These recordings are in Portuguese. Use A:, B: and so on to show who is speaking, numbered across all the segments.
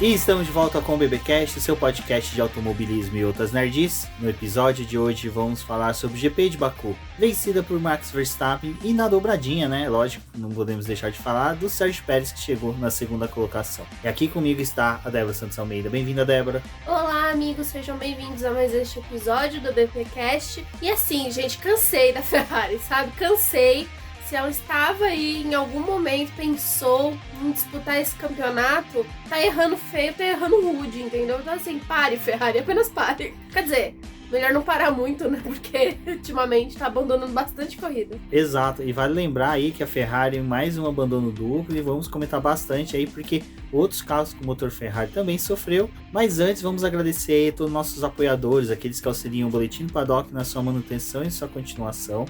A: E estamos de volta com o BBcast, seu podcast de automobilismo e outras nerds. No episódio de hoje vamos falar sobre o GP de Baku, vencida por Max Verstappen e na dobradinha, né? Lógico, não podemos deixar de falar do Sérgio Pérez, que chegou na segunda colocação. E aqui comigo está a Débora Santos Almeida. Bem-vinda, Débora.
B: Olá, amigos, sejam bem-vindos a mais este episódio do BBcast. E assim, gente, cansei da Ferrari, sabe? Cansei. Se ela estava aí em algum momento, pensou em disputar esse campeonato, tá errando feio, tá errando rude, entendeu? Então assim, pare, Ferrari, apenas pare. Quer dizer, melhor não parar muito, né? Porque ultimamente tá abandonando bastante corrida.
A: Exato, e vale lembrar aí que a Ferrari mais um abandono duplo e vamos comentar bastante aí porque outros carros com motor Ferrari também sofreu. Mas antes vamos agradecer aí a todos os nossos apoiadores, aqueles que auxiliam o Boletim do Paddock na sua manutenção e sua continuação.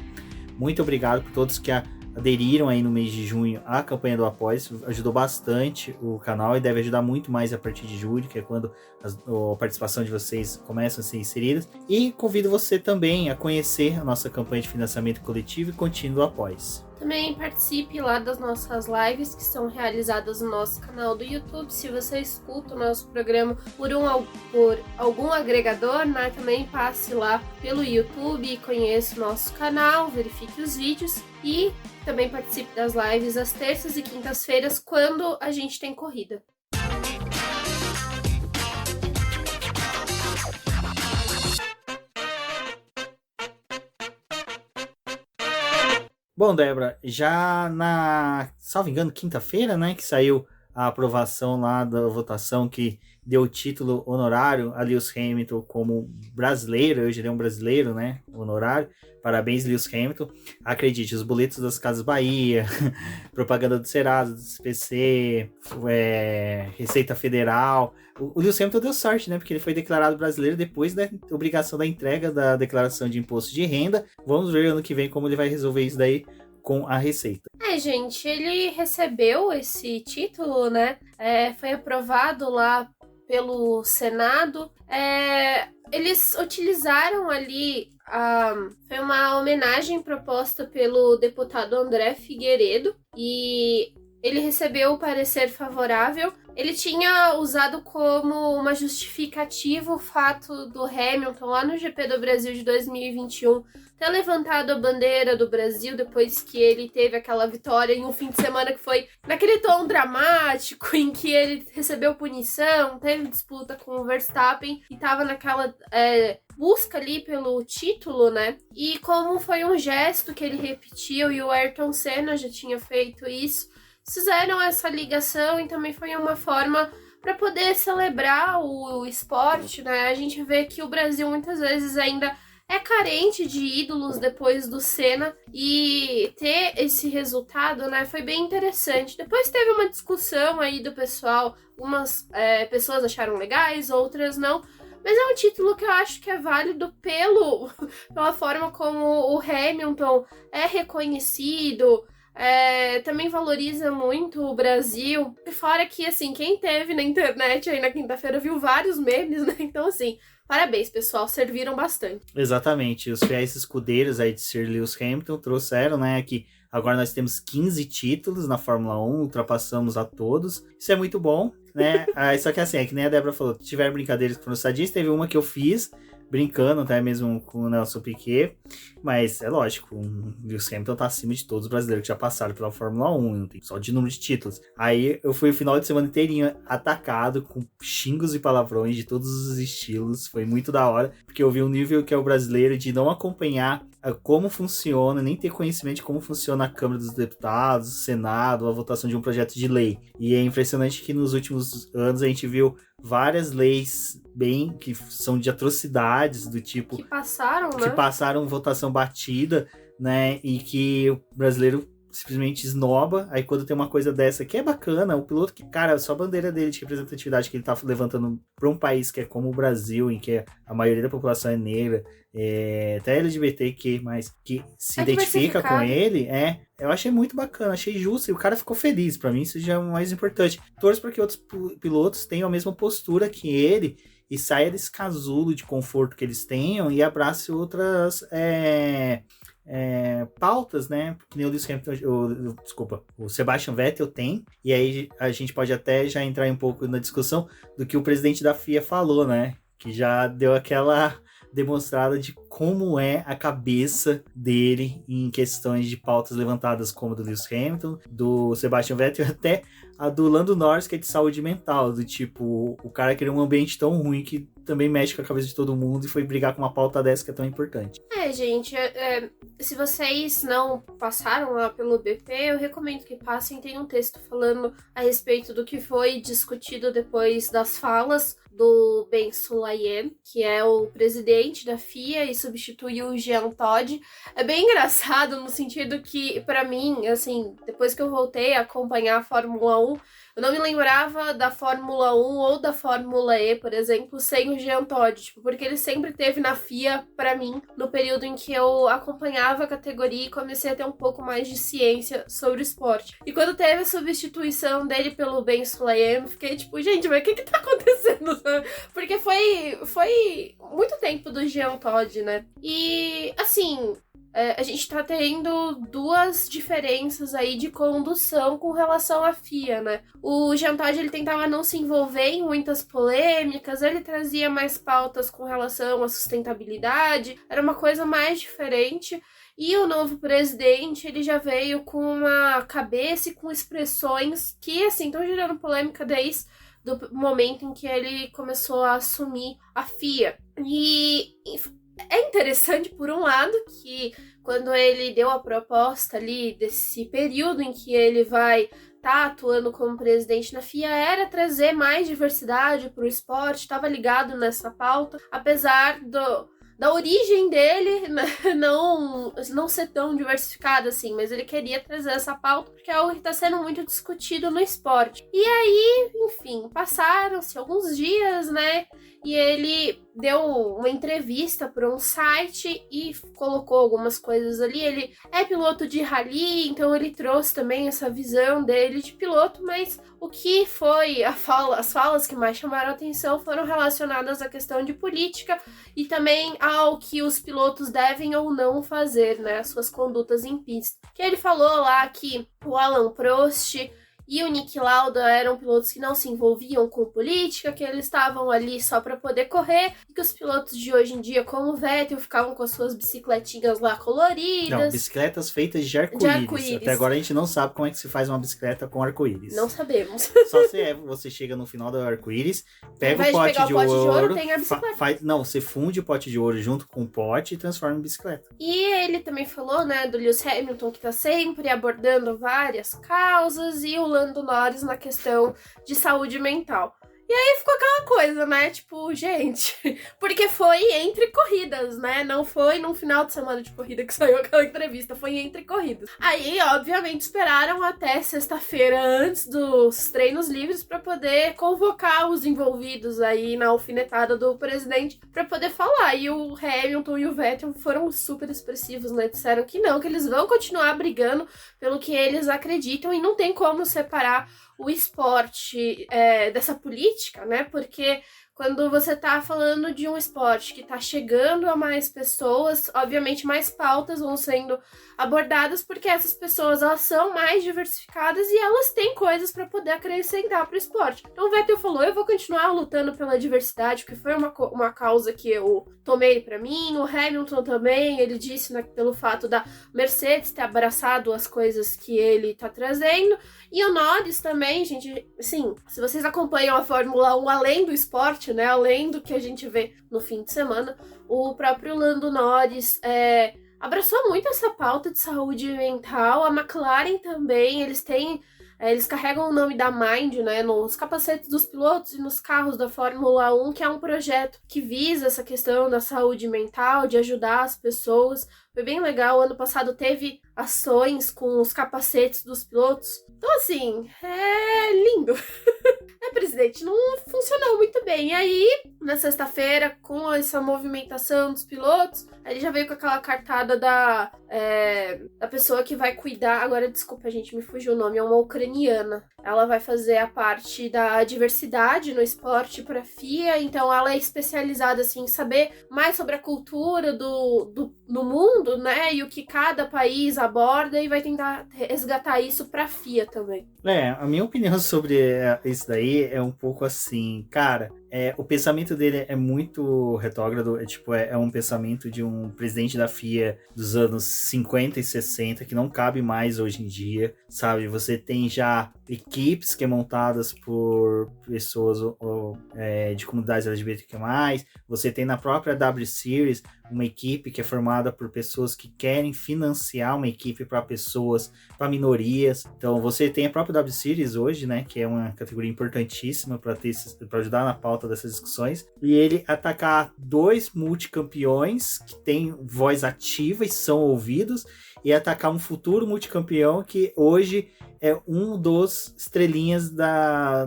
A: Muito obrigado por todos que aderiram aí no mês de junho à campanha do Apoio. Isso ajudou bastante o canal e deve ajudar muito mais a partir de julho, que é quando a participação de vocês começam a ser inseridas. E convido você também a conhecer a nossa campanha de financiamento coletivo e contínuo do Apoio.
B: Também participe lá das nossas lives que são realizadas no nosso canal do YouTube. Se você escuta o nosso programa por algum agregador, né, também passe lá pelo YouTube e conheça o nosso canal, verifique os vídeos e também participe das lives às terças e quintas-feiras quando a gente tem corrida.
A: Bom, Débora, já salvo engano, quinta-feira, né, que saiu a aprovação lá da votação que deu o título honorário a Lewis Hamilton como brasileiro, eu diria um brasileiro, né, honorário. Parabéns, Lewis Hamilton. Acredite, os boletos das Casas Bahia, propaganda do Serasa, do SPC, Receita Federal. O Lewis Hamilton deu sorte, né, porque ele foi declarado brasileiro depois da obrigação da entrega da declaração de imposto de renda. Vamos ver ano que vem como ele vai resolver isso daí com a Receita.
B: Gente, ele recebeu esse título, né? Foi aprovado lá pelo Senado. Eles utilizaram ali, foi uma homenagem proposta pelo deputado André Figueiredo e ele recebeu o parecer favorável. Ele tinha usado como uma justificativa o fato do Hamilton, lá no GP do Brasil de 2021, ter levantado a bandeira do Brasil depois que ele teve aquela vitória em um fim de semana que foi naquele tom dramático, em que ele recebeu punição, teve disputa com o Verstappen e tava naquela busca ali pelo título, né? E como foi um gesto que ele repetiu, e o Ayrton Senna já tinha feito isso, fizeram essa ligação e também foi uma forma para poder celebrar o esporte, né? A gente vê que o Brasil muitas vezes ainda é carente de ídolos depois do Senna e ter esse resultado, né, foi bem interessante. Depois teve uma discussão aí do pessoal, umas pessoas acharam legais, outras não, mas é um título que eu acho que é válido pela forma como o Hamilton é reconhecido. Também valoriza muito o Brasil. E fora que, assim, quem teve na internet aí na quinta-feira viu vários memes, né? Então, assim, parabéns, pessoal, serviram bastante.
A: Exatamente, os fiéis escudeiros aí de Sir Lewis Hamilton trouxeram, né, que agora nós temos 15 títulos na Fórmula 1, ultrapassamos a todos. Isso é muito bom, né? Só que assim, é que nem a Débora falou, tiveram brincadeiras que foram sadias, teve uma que eu fiz, brincando até mesmo com o Nelson Piquet, mas é lógico, o Lewis Hamilton tá acima de todos os brasileiros que já passaram pela Fórmula 1, não tem só de número de títulos. Aí eu fui o final de semana inteirinho atacado com xingos e palavrões de todos os estilos, foi muito da hora, porque eu vi um nível que é o brasileiro de não acompanhar como funciona, nem ter conhecimento de como funciona a Câmara dos Deputados, o Senado, a votação de um projeto de lei. E é impressionante que nos últimos anos a gente viu várias leis que são de atrocidades, do tipo
B: que passaram, né?
A: Que passaram votação batida, né? E que o brasileiro simplesmente esnoba. Aí quando tem uma coisa dessa que é bacana, o piloto que, cara, só a bandeira dele de representatividade que ele tá levantando para um país que é como o Brasil, em que a maioria da população é negra, até LGBT mas que se identifica com ele, eu achei muito bacana, achei justo, e o cara ficou feliz. Pra mim isso já é o mais importante. Torço para que outros pilotos tenham a mesma postura que ele e saia desse casulo de conforto que eles tenham e abrace outras pautas, né? Que nem o Lewis Hamilton, o Sebastian Vettel tem. E aí a gente pode até já entrar um pouco na discussão do que o presidente da FIA falou, né? Que já deu aquela demonstrada de como é a cabeça dele em questões de pautas levantadas como do Lewis Hamilton, do Sebastian Vettel, até a do Lando Norris, que é de saúde mental, do tipo, o cara queria um ambiente tão ruim que também mexe com a cabeça de todo mundo e foi brigar com uma pauta dessa que é tão importante.
B: Gente, se vocês não passaram lá pelo BP, eu recomendo que passem. Tem um texto falando a respeito do que foi discutido depois das falas do Ben Sulayem, que é o presidente da FIA e substituiu o Jean Todt. É bem engraçado no sentido que, pra mim, assim, depois que eu voltei a acompanhar a Fórmula 1, eu não me lembrava da Fórmula 1 ou da Fórmula E, por exemplo, sem o Jean Todt, tipo, porque ele sempre teve na FIA, pra mim, no período em que eu acompanhava a categoria e comecei a ter um pouco mais de ciência sobre o esporte. E quando teve a substituição dele pelo Ben Sulayem, fiquei tipo, gente, mas o que tá acontecendo? Porque foi muito tempo do Jean Todt, né? E, assim, a gente tá tendo duas diferenças aí de condução com relação à FIA, né? O Jean Todt, ele tentava não se envolver em muitas polêmicas, ele trazia mais pautas com relação à sustentabilidade, era uma coisa mais diferente. E o novo presidente, ele já veio com uma cabeça e com expressões que, assim, estão gerando polêmica desde do momento em que ele começou a assumir a FIA. E é interessante, por um lado, que quando ele deu a proposta ali desse período em que ele vai estar atuando como presidente na FIA, era trazer mais diversidade para o esporte, estava ligado nessa pauta, apesar da origem dele não ser tão diversificada assim, mas ele queria trazer essa pauta porque é algo que está sendo muito discutido no esporte. E aí, enfim, passaram-se alguns dias, né? E ele deu uma entrevista para um site e colocou algumas coisas ali. Ele é piloto de rally, então ele trouxe também essa visão dele de piloto, mas o que foi as falas que mais chamaram a atenção foram relacionadas à questão de política e também ao que os pilotos devem ou não fazer, né, as suas condutas em pista. Que ele falou lá que o Alain Prost e o Niki Lauda eram pilotos que não se envolviam com política, que eles estavam ali só para poder correr, e que os pilotos de hoje em dia, como o Vettel, ficavam com as suas bicicletinhas lá coloridas.
A: Não, bicicletas feitas de arco-íris. Até agora a gente não sabe como é que se faz uma bicicleta com arco-íris.
B: Não sabemos.
A: Só se você chega no final do arco-íris, pega o pote de ouro,
B: tem a bicicleta.
A: você funde o pote de ouro junto com o pote e transforma em bicicleta.
B: E ele também falou, né, do Lewis Hamilton, que tá sempre abordando várias causas, e o Lando Norris na questão de saúde mental. E aí ficou aquela coisa, né? Tipo, gente, porque foi entre corridas, né? Não foi num final de semana de corrida que saiu aquela entrevista, foi entre corridas. Aí, obviamente, esperaram até sexta-feira, antes dos treinos livres, para poder convocar os envolvidos aí na alfinetada do presidente para poder falar. E o Hamilton e o Vettel foram super expressivos, né? Disseram que não, que eles vão continuar brigando pelo que eles acreditam e não tem como separar o esporte dessa política, né? Porque quando você tá falando de um esporte que tá chegando a mais pessoas, obviamente mais pautas vão sendo abordadas, porque essas pessoas, elas são mais diversificadas e elas têm coisas para poder acrescentar pro esporte. Então o Vettel falou, eu vou continuar lutando pela diversidade, que foi uma causa que eu tomei para mim. O Hamilton também, ele disse, né, pelo fato da Mercedes ter abraçado as coisas que ele tá trazendo. E o Norris também, gente, assim, se vocês acompanham a Fórmula 1 além do esporte, né, além do que a gente vê no fim de semana, o próprio Lando Norris abraçou muito essa pauta de saúde mental. A McLaren também, eles carregam o nome da Mind, né, nos capacetes dos pilotos e nos carros da Fórmula 1, que é um projeto que visa essa questão da saúde mental, de ajudar as pessoas. Foi bem legal, ano passado teve ações com os capacetes dos pilotos. Então, assim, é lindo. Presidente, não funcionou muito bem. E aí, na sexta-feira, com essa movimentação dos pilotos, ele já veio com aquela cartada da pessoa que vai cuidar. Agora, desculpa, gente, me fugiu o nome. É uma ucraniana. Ela vai fazer a parte da diversidade no esporte para a FIA. Então, ela é especializada assim, em saber mais sobre a cultura do no mundo, né? E o que cada país aborda e vai tentar resgatar isso pra FIA também.
A: A minha opinião sobre isso daí é um pouco assim, cara, o pensamento dele é muito retrógrado, é um pensamento de um presidente da FIA dos anos 50 e 60 que não cabe mais hoje em dia, sabe? Você tem já equipes que é montadas por pessoas de comunidades LGBTQ+, você tem na própria W Series uma equipe que é formada por pessoas que querem financiar uma equipe para pessoas, para minorias. Então você tem a própria W Series hoje, né, que é uma categoria importantíssima para ajudar na pauta dessas discussões. E ele atacar 2 multicampeões que têm voz ativa e são ouvidos, e atacar um futuro multicampeão que hoje é um dos estrelinhas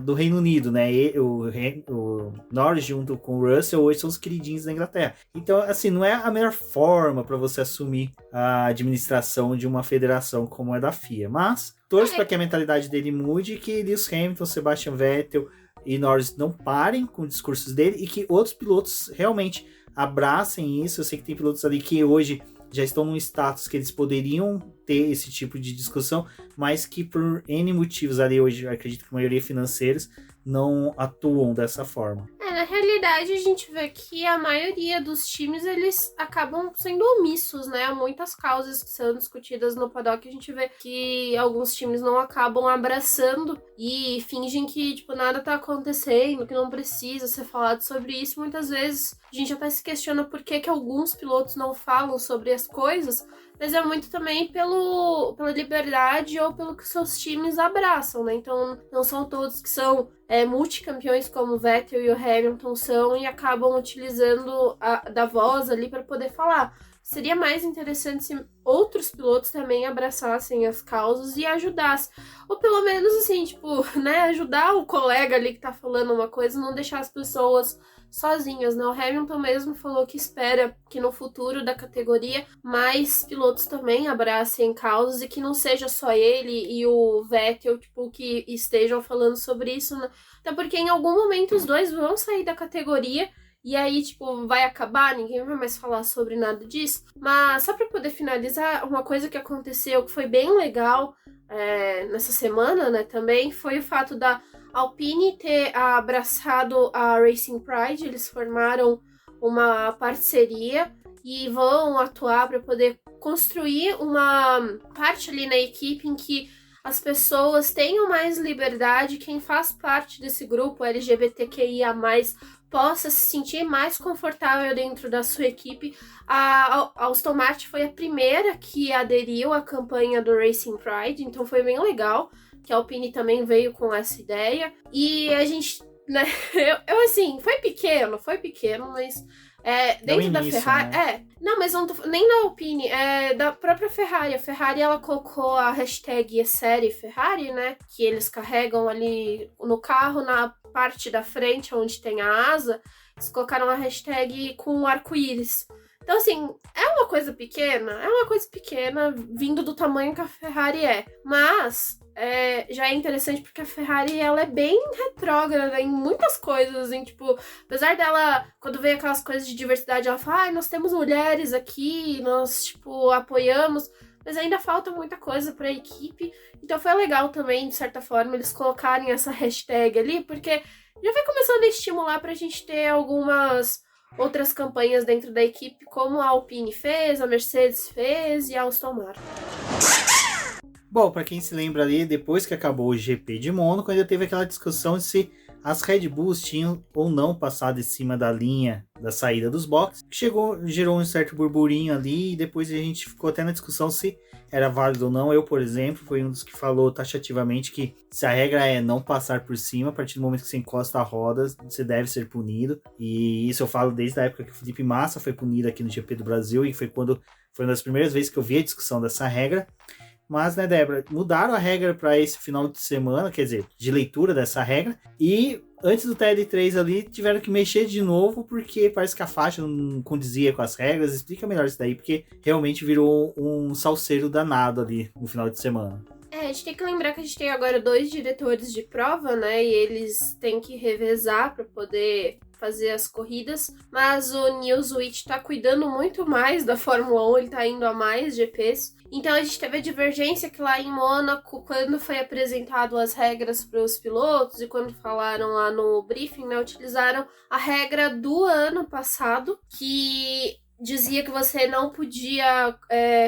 A: do Reino Unido, né? O Norris junto com o Russell hoje são os queridinhos da Inglaterra. Então, assim, não é a melhor forma para você assumir a administração de uma federação como é da FIA, mas torço para que a mentalidade dele mude e que Lewis Hamilton, Sebastian Vettel e Norris não parem com os discursos dele e que outros pilotos realmente abracem isso. Eu sei que tem pilotos ali que hoje já estão num status que eles poderiam ter esse tipo de discussão, mas que por N motivos ali hoje, eu acredito que a maioria financeiros, não atuam dessa forma.
B: Na realidade, a gente vê que a maioria dos times, eles acabam sendo omissos, né? Há muitas causas que são discutidas no paddock, a gente vê que alguns times não acabam abraçando e fingem que, tipo, nada tá acontecendo, que não precisa ser falado sobre isso. Muitas vezes, a gente até se questiona por que alguns pilotos não falam sobre as coisas, mas é muito também pela liberdade ou pelo que seus times abraçam, né? Então, não são todos que são multicampeões como o Vettel e o Hamilton são e acabam utilizando da voz ali para poder falar. Seria mais interessante se outros pilotos também abraçassem as causas e ajudassem. Ou pelo menos, assim, tipo, né, ajudar o colega ali que tá falando uma coisa, não deixar as pessoas sozinhas, né? O Hamilton mesmo falou que espera que no futuro da categoria mais pilotos também abracem causas e que não seja só ele e o Vettel, tipo, que estejam falando sobre isso, né? Até porque em algum momento os dois vão sair da categoria e aí, tipo, vai acabar, ninguém vai mais falar sobre nada disso. Mas só pra poder finalizar, uma coisa que aconteceu que foi bem legal nessa semana, né, também, foi o fato da Alpine ter abraçado a Racing Pride. Eles formaram uma parceria e vão atuar para poder construir uma parte ali na equipe em que as pessoas tenham mais liberdade, quem faz parte desse grupo LGBTQIA+, possa se sentir mais confortável dentro da sua equipe. A Aston Martin foi a primeira que aderiu à campanha do Racing Pride, então foi bem legal que a Alpine também veio com essa ideia. E a gente, né, eu assim, foi pequeno, mas dentro da Ferrari, né? Não, mas não tô, nem da Alpine, da própria Ferrari. A Ferrari, ela colocou a hashtag série Ferrari, né, que eles carregam ali no carro, na parte da frente, onde tem a asa, eles colocaram a hashtag com arco-íris. Então, assim, é uma coisa pequena, vindo do tamanho que a Ferrari é. Mas já é interessante porque a Ferrari, ela é bem retrógrada em muitas coisas, assim, tipo, apesar dela, quando vem aquelas coisas de diversidade, ela fala, nós temos mulheres aqui, nós, tipo, apoiamos, mas ainda falta muita coisa pra equipe. Então foi legal também, de certa forma, eles colocarem essa hashtag ali, porque já vai começando a estimular pra gente ter algumas outras campanhas dentro da equipe, como a Alpine fez, a Mercedes fez e a Aston Martin.
A: Bom, para quem se lembra ali, depois que acabou o GP de Mônaco, ainda teve aquela discussão de se as Red Bulls tinham ou não passado em cima da linha da saída dos boxes, que gerou um certo burburinho ali, e depois a gente ficou até na discussão se era válido ou não. Eu, por exemplo, fui um dos que falou taxativamente que se a regra é não passar por cima, a partir do momento que você encosta a roda, você deve ser punido. E isso eu falo desde a época que o Felipe Massa foi punido aqui no GP do Brasil, e foi uma das primeiras vezes que eu vi a discussão dessa regra. Mas, né, Débora, mudaram a regra para esse final de semana, quer dizer, de leitura dessa regra, e antes do TL3 ali, tiveram que mexer de novo, porque parece que a faixa não condizia com as regras. Explica melhor isso daí, porque realmente virou um salseiro danado ali no final de semana.
B: A gente tem que lembrar que a gente tem agora 2 diretores de prova, né? E eles têm que revezar para poder fazer as corridas, mas o Newsweek tá cuidando muito mais da Fórmula 1, ele tá indo a mais GPs. Então a gente teve a divergência que lá em Mônaco, quando foi apresentado as regras para os pilotos e quando falaram lá no briefing, né, utilizaram a regra do ano passado, que dizia que você não podia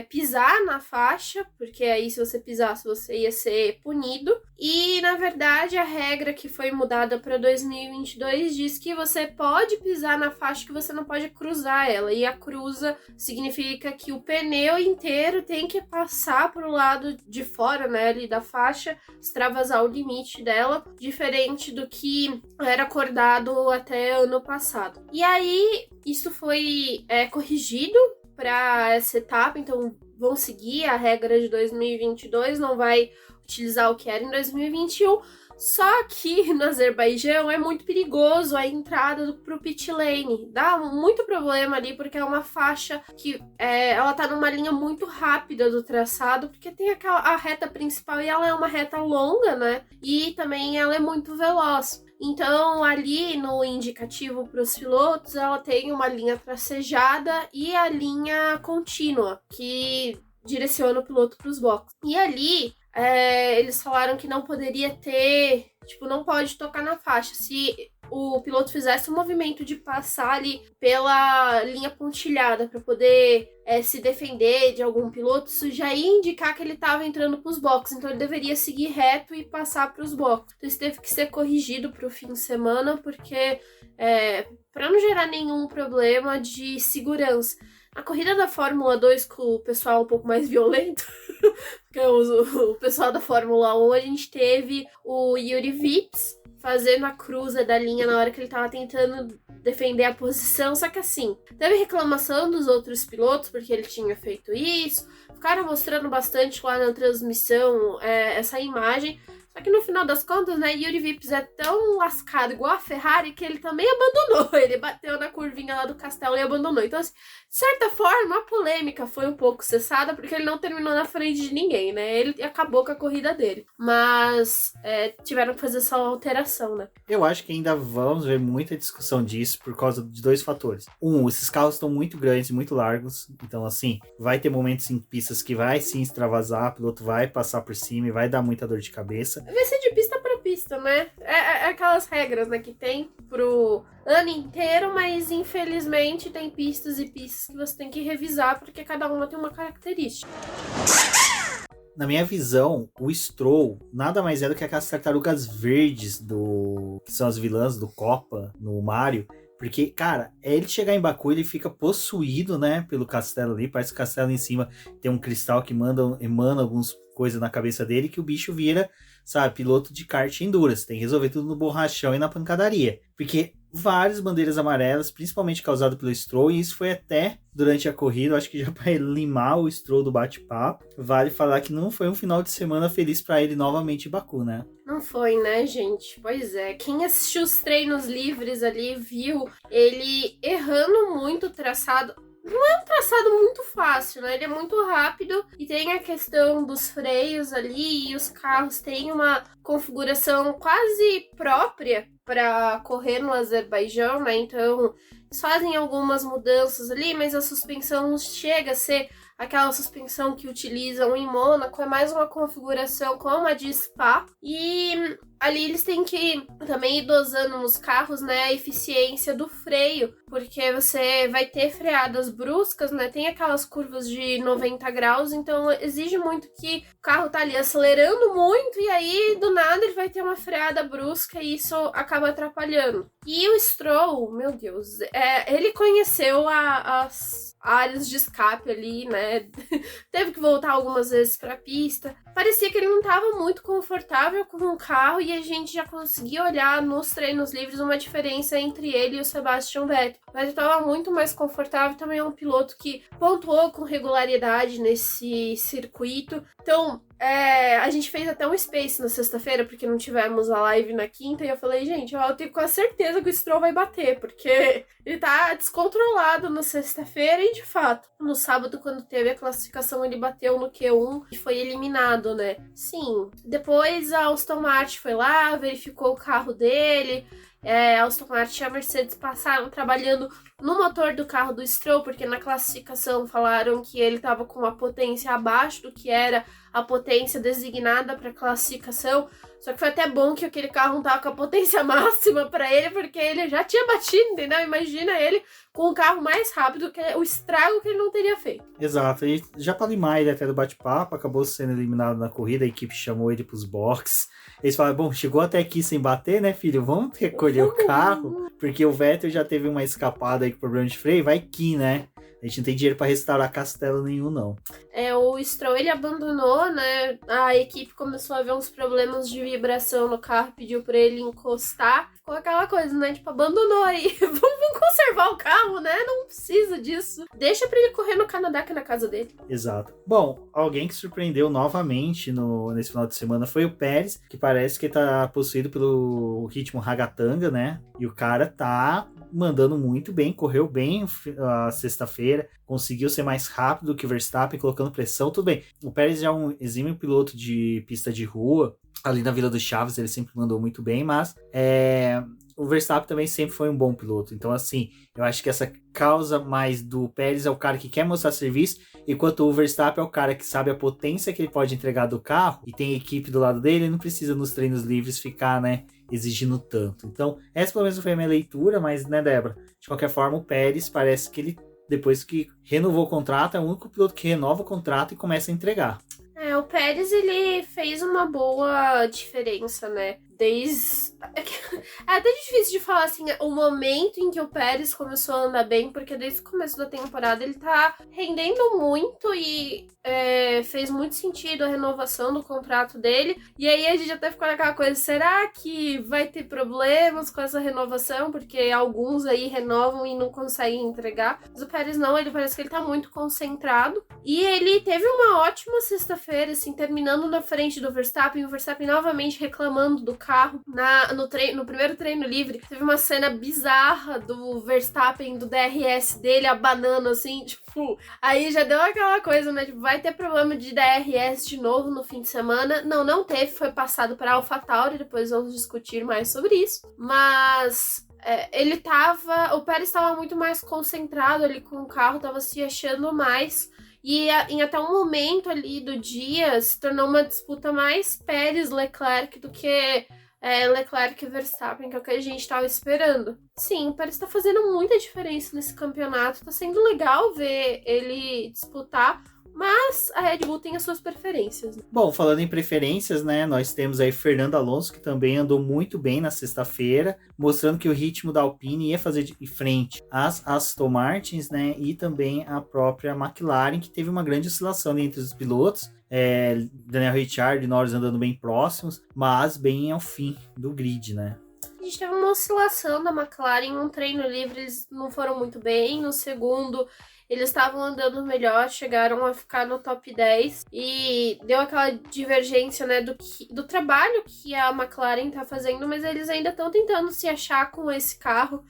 B: pisar na faixa, porque aí se você pisasse você ia ser punido. E na verdade a regra que foi mudada para 2022 diz que você pode pisar na faixa, que você não pode cruzar ela. E a cruza significa que o pneu inteiro tem que passar pro lado de fora, né, ali da faixa, extravasar o limite dela, diferente do que era acordado até ano passado. E aí isso foi corrigido para essa etapa, então vão seguir a regra de 2022, não vai utilizar o que era em 2021, só que no Azerbaijão é muito perigoso a entrada pro pit lane, dá muito problema ali, porque é uma faixa que ela tá numa linha muito rápida do traçado, porque tem a reta principal e ela é uma reta longa, né, e também ela é muito veloz. Então, ali no indicativo para os pilotos, ela tem uma linha tracejada e a linha contínua, que direciona o piloto para os boxes. E ali, eles falaram que não poderia ter, não pode tocar na faixa. Se o piloto fizesse um movimento de passar ali pela linha pontilhada para poder se defender de algum piloto, isso já ia indicar que ele estava entrando para os boxes, então ele deveria seguir reto e passar para os boxes. Então isso teve que ser corrigido para o fim de semana, porque para não gerar nenhum problema de segurança. A corrida da Fórmula 2 com o pessoal um pouco mais violento, porque o pessoal da Fórmula 1, a gente teve o Yuri Vips fazendo a cruza da linha na hora que ele tava tentando defender a posição, só que assim, teve reclamação dos outros pilotos porque ele tinha feito isso, ficaram mostrando bastante lá na transmissão essa imagem, só que no final das contas, né, Yuri Vips é tão lascado igual a Ferrari que ele também abandonou, ele bateu na curvinha lá do castelo e abandonou. Então, assim, de certa forma, a polêmica foi um pouco cessada porque ele não terminou na frente de ninguém, né, ele acabou com a corrida dele. Mas tiveram que fazer essa alteração, né.
A: Eu acho que ainda vamos ver muita discussão disso por causa de 2 fatores. Esses carros estão muito grandes e muito largos, então, assim, vai ter momentos em pistas que vai sim extravasar, o piloto vai passar por cima e vai dar muita dor de cabeça.
B: Vai ser de pista para pista, né? É aquelas regras, né, que tem pro ano inteiro, mas infelizmente tem pistas e pistas que você tem que revisar, porque cada uma tem uma característica.
A: Na minha visão, o Stroll nada mais é do que aquelas tartarugas verdes que são as vilãs do Copa, no Mario. Porque, cara, ele chegar em Baku, ele fica possuído, né, pelo castelo ali. Parece que o castelo em cima tem um cristal que emana algumas coisas na cabeça dele, que o bicho vira, sabe, piloto de kart endurance. Tem que resolver tudo no borrachão e na pancadaria. Porque várias bandeiras amarelas, principalmente causado pelo Stroll, e isso foi até durante a corrida, acho que já para ele limar o Stroll do bate-papo. Vale falar que não foi um final de semana feliz para ele novamente em Baku, né?
B: Não foi, né, gente? Pois é. Quem assistiu os treinos livres ali viu ele errando muito o traçado. Não é um traçado muito fácil, né? Ele é muito rápido e tem a questão dos freios ali e os carros têm uma configuração quase própria para correr no Azerbaijão, né? Então, eles fazem algumas mudanças ali, mas a suspensão não chega a ser aquela suspensão que utilizam em Mônaco, é mais uma configuração como a de Spa. E ali eles têm que também ir dosando nos carros, né, a eficiência do freio, porque você vai ter freadas bruscas, né, tem aquelas curvas de 90 graus, então exige muito que o carro tá ali acelerando muito e aí do nada ele vai ter uma freada brusca e isso acaba atrapalhando. E o Stroll, meu Deus, ele conheceu as áreas de escape ali, né, teve que voltar algumas vezes pra pista. Parecia que ele não estava muito confortável com o carro e a gente já conseguia olhar nos treinos livres uma diferença entre ele e o Sebastian Vettel. Mas ele estava muito mais confortável, também é um piloto que pontuou com regularidade nesse circuito. Então, A gente fez até um Space na sexta-feira, porque não tivemos a live na quinta, e eu falei, gente, eu tenho quase certeza que o Stroll vai bater, porque ele tá descontrolado na sexta-feira, e de fato, no sábado, quando teve a classificação, ele bateu no Q1 e foi eliminado, né? Sim. Depois a Aston Martin foi lá, verificou o carro dele, a Aston Martin e a Mercedes passaram trabalhando no motor do carro do Stroll, porque na classificação falaram que ele estava com uma potência abaixo do que era a potência designada para classificação. Só que foi até bom que aquele carro não tava com a potência máxima para ele, porque ele já tinha batido, entendeu? Imagina ele com um carro mais rápido, que o estrago que ele não teria feito.
A: Exato, e já para limar ele até do bate-papo, acabou sendo eliminado na corrida, a equipe chamou ele pros boxes. Eles falaram, bom, chegou até aqui sem bater, né, filho? Vamos recolher o carro, porque o Vettel já teve uma escapada aí com problema de freio, vai que, né? A gente não tem dinheiro para restaurar castelo nenhum, não.
B: O Stroll, ele abandonou, né? A equipe começou a ver uns problemas de vibração no carro, pediu para ele encostar. Ficou aquela coisa, né? Tipo, abandonou aí. Vamos conservar o carro, né? Não precisa disso. Deixa para ele correr no Canadá, que é na casa dele.
A: Exato. Bom, alguém que surpreendeu novamente nesse final de semana foi o Pérez, que parece que tá possuído pelo ritmo ragatanga, né? E o cara tá mandando muito bem, correu bem a sexta-feira, conseguiu ser mais rápido que o Verstappen, colocando pressão, tudo bem. O Pérez já é um exímio piloto de pista de rua, ali na Vila do Chaves ele sempre mandou muito bem, mas o Verstappen também sempre foi um bom piloto. Então, assim, eu acho que essa causa mais do Pérez é o cara que quer mostrar serviço, enquanto o Verstappen é o cara que sabe a potência que ele pode entregar do carro e tem equipe do lado dele, ele não precisa nos treinos livres ficar, né, exigindo tanto. Então, essa pelo menos foi a minha leitura, mas, né, Débora, de qualquer forma, o Pérez parece que ele, depois que renovou o contrato, é o único piloto que renova o contrato e começa a entregar.
B: O Pérez, ele fez uma boa diferença, né? É até difícil de falar, assim, o momento em que o Pérez começou a andar bem, porque desde o começo da temporada ele tá rendendo muito e fez muito sentido a renovação do contrato dele. E aí a gente até ficou naquela coisa, será que vai ter problemas com essa renovação? Porque alguns aí renovam e não conseguem entregar. Mas o Pérez não, ele parece que ele tá muito concentrado. E ele teve uma ótima sexta-feira, assim, terminando na frente do Verstappen, o Verstappen novamente reclamando do carro. No primeiro treino livre, teve uma cena bizarra do Verstappen, do DRS dele, abanando, assim, tipo... Aí já deu aquela coisa, né? Tipo, vai ter problema de DRS de novo no fim de semana. Não teve, foi passado para AlphaTauri, depois vamos discutir mais sobre isso. Mas... o Pérez estava muito mais concentrado ali com o carro, estava se achando mais... E em até um momento ali do dia se tornou uma disputa mais Pérez-Leclerc do que Leclerc e Verstappen, que é o que a gente estava esperando. Sim, o Pérez está fazendo muita diferença nesse campeonato. Está sendo legal ver ele disputar, mas a Red Bull tem as suas preferências.
A: Bom, falando em preferências, né, nós temos aí Fernando Alonso, que também andou muito bem na sexta-feira, mostrando que o ritmo da Alpine ia fazer de frente às Aston Martins, né, e também a própria McLaren, que teve uma grande oscilação entre os pilotos. Daniel Ricciardo e Norris andando bem próximos, mas bem ao fim do grid, né?
B: A gente teve uma oscilação da McLaren, em um treino livre eles não foram muito bem, no segundo eles estavam andando melhor, chegaram a ficar no top 10 e deu aquela divergência, né, do trabalho que a McLaren tá fazendo, mas eles ainda estão tentando se achar com esse carro.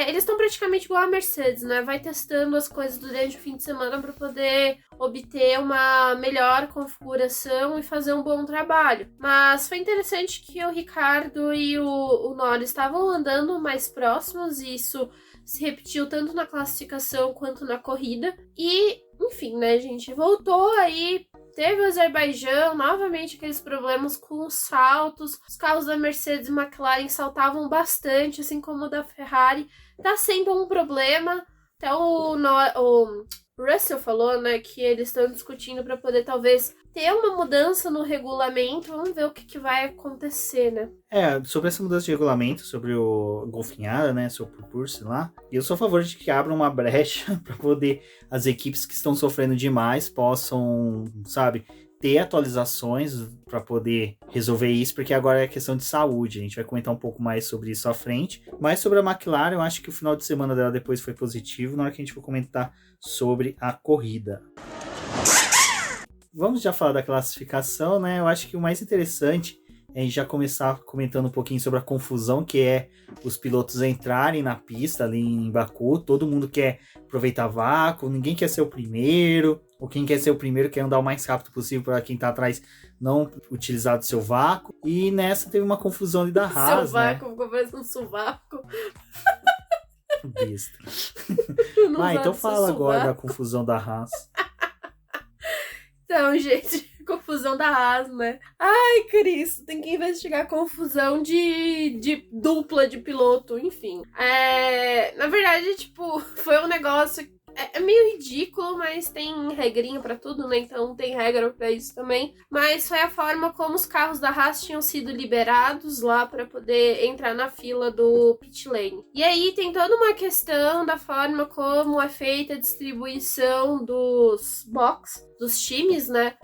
B: Eles estão praticamente igual a Mercedes, né, vai testando as coisas durante o fim de semana para poder obter uma melhor configuração e fazer um bom trabalho. Mas foi interessante que o Ricardo e o Norris estavam andando mais próximos e isso se repetiu tanto na classificação quanto na corrida. E, enfim, né, gente, voltou aí, teve o Azerbaijão, novamente aqueles problemas com os saltos. Os carros da Mercedes e McLaren saltavam bastante, assim como o da Ferrari. Tá sendo um problema. Até o Russell falou, né, que eles estão discutindo para poder talvez ter uma mudança no regulamento. Vamos ver o que vai acontecer, né?
A: Sobre essa mudança de regulamento, sobre o golfinhada, né, sobre o percurso lá, eu sou a favor de que abra uma brecha para poder as equipes que estão sofrendo demais possam, sabe, ter atualizações para poder resolver isso, porque agora é questão de saúde. A gente vai comentar um pouco mais sobre isso à frente. Mas sobre a McLaren, eu acho que o final de semana dela depois foi positivo, na hora que a gente for comentar sobre a corrida. vamos já falar da classificação, né? Eu acho que o mais interessante é a gente já começar comentando um pouquinho sobre a confusão que é os pilotos entrarem na pista ali em Baku. Todo mundo quer aproveitar vácuo, ninguém quer ser o primeiro, ou quem quer ser o primeiro quer andar o mais rápido possível para quem tá atrás não utilizar do seu vácuo. E nessa teve uma confusão ali da Haas,
B: seu vácuo, ficou parecendo um sovaco.
A: Besta. Então fala agora da confusão da Haas.
B: Então, gente, confusão da Haas, né? Ai, Cristo, tem que investigar a confusão de dupla de piloto, enfim. Na verdade, tipo, foi um negócio... É meio ridículo, mas tem regrinha pra tudo, né? Então tem regra pra isso também. Mas foi a forma como os carros da Haas tinham sido liberados lá pra poder entrar na fila do pit lane. E aí tem toda uma questão da forma como é feita a distribuição dos box, dos times, né?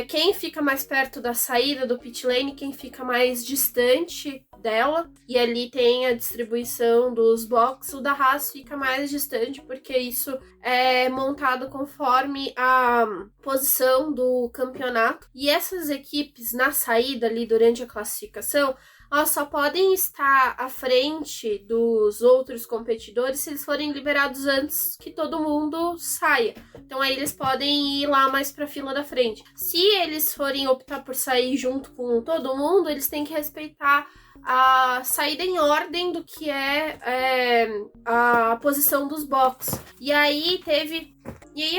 B: Quem fica mais perto da saída do pit lane, quem fica mais distante dela, e ali tem a distribuição dos box. O da Haas fica mais distante porque isso é montado conforme a posição do campeonato, e essas equipes na saída ali durante a classificação, elas só podem estar à frente dos outros competidores se eles forem liberados antes que todo mundo saia. Então aí eles podem ir lá mais pra fila da frente. Se eles forem optar por sair junto com todo mundo, eles têm que respeitar a saída em ordem do que a posição dos boxes. E aí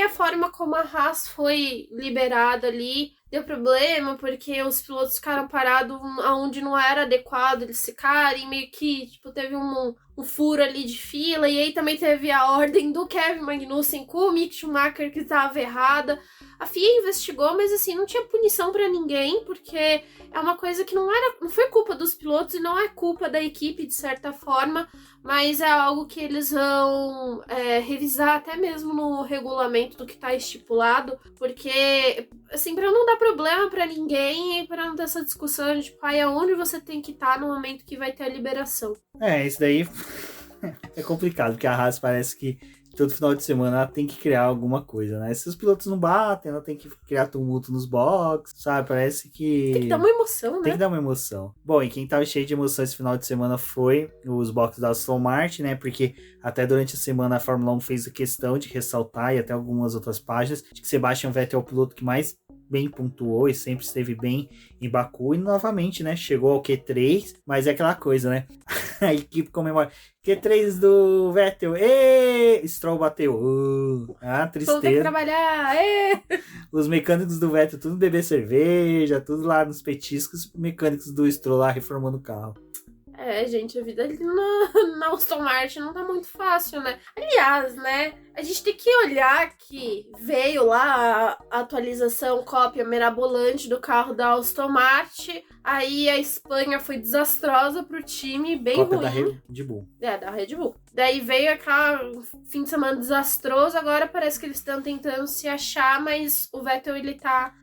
B: a forma como a Haas foi liberada ali deu problema, porque os pilotos ficaram parados onde não era adequado eles ficarem, meio que, tipo, teve um furo ali de fila, e aí também teve a ordem do Kevin Magnussen com o Mick Schumacher que estava errada. A FIA investigou, mas assim, não tinha punição pra ninguém, porque é uma coisa que não foi culpa dos pilotos e não é culpa da equipe, de certa forma, mas é algo que eles vão revisar até mesmo no regulamento do que tá estipulado, porque, assim, pra não dar problema pra ninguém e pra não ter essa discussão de, tipo, aonde você tem que estar no momento que vai ter a liberação.
A: Isso daí é complicado, porque a Haas parece que todo final de semana ela tem que criar alguma coisa, né? Se os pilotos não batem, ela tem que criar tumulto nos boxes, sabe? Parece que...
B: Tem que dar uma emoção, né?
A: Tem que dar uma emoção. Bom, e quem tava cheio de emoção esse final de semana foi os boxes da Aston Martin, né? Porque até durante a semana a Fórmula 1 fez a questão de ressaltar, e até algumas outras páginas, de que Sebastian Vettel é o piloto que mais bem pontuou e sempre esteve bem em Baku, e novamente, né, chegou ao Q3, mas é aquela coisa, né, a equipe comemora, Q3 do Vettel, Stroll bateu, tristeza.
B: Vamos ter que trabalhar,
A: Os mecânicos do Vettel tudo beber cerveja, tudo lá nos petiscos, mecânicos do Stroll lá reformando o carro.
B: Gente, a vida ali na Aston Martin não tá muito fácil, né? Aliás, né, a gente tem que olhar que veio lá a atualização, cópia mirabolante do carro da Aston Martin, aí a Espanha foi desastrosa pro time, bem
A: cópia
B: ruim.
A: Da Red Bull.
B: Da Red Bull. Daí veio aquele fim de semana desastroso, agora parece que eles estão tentando se achar, mas o Vettel, ele tá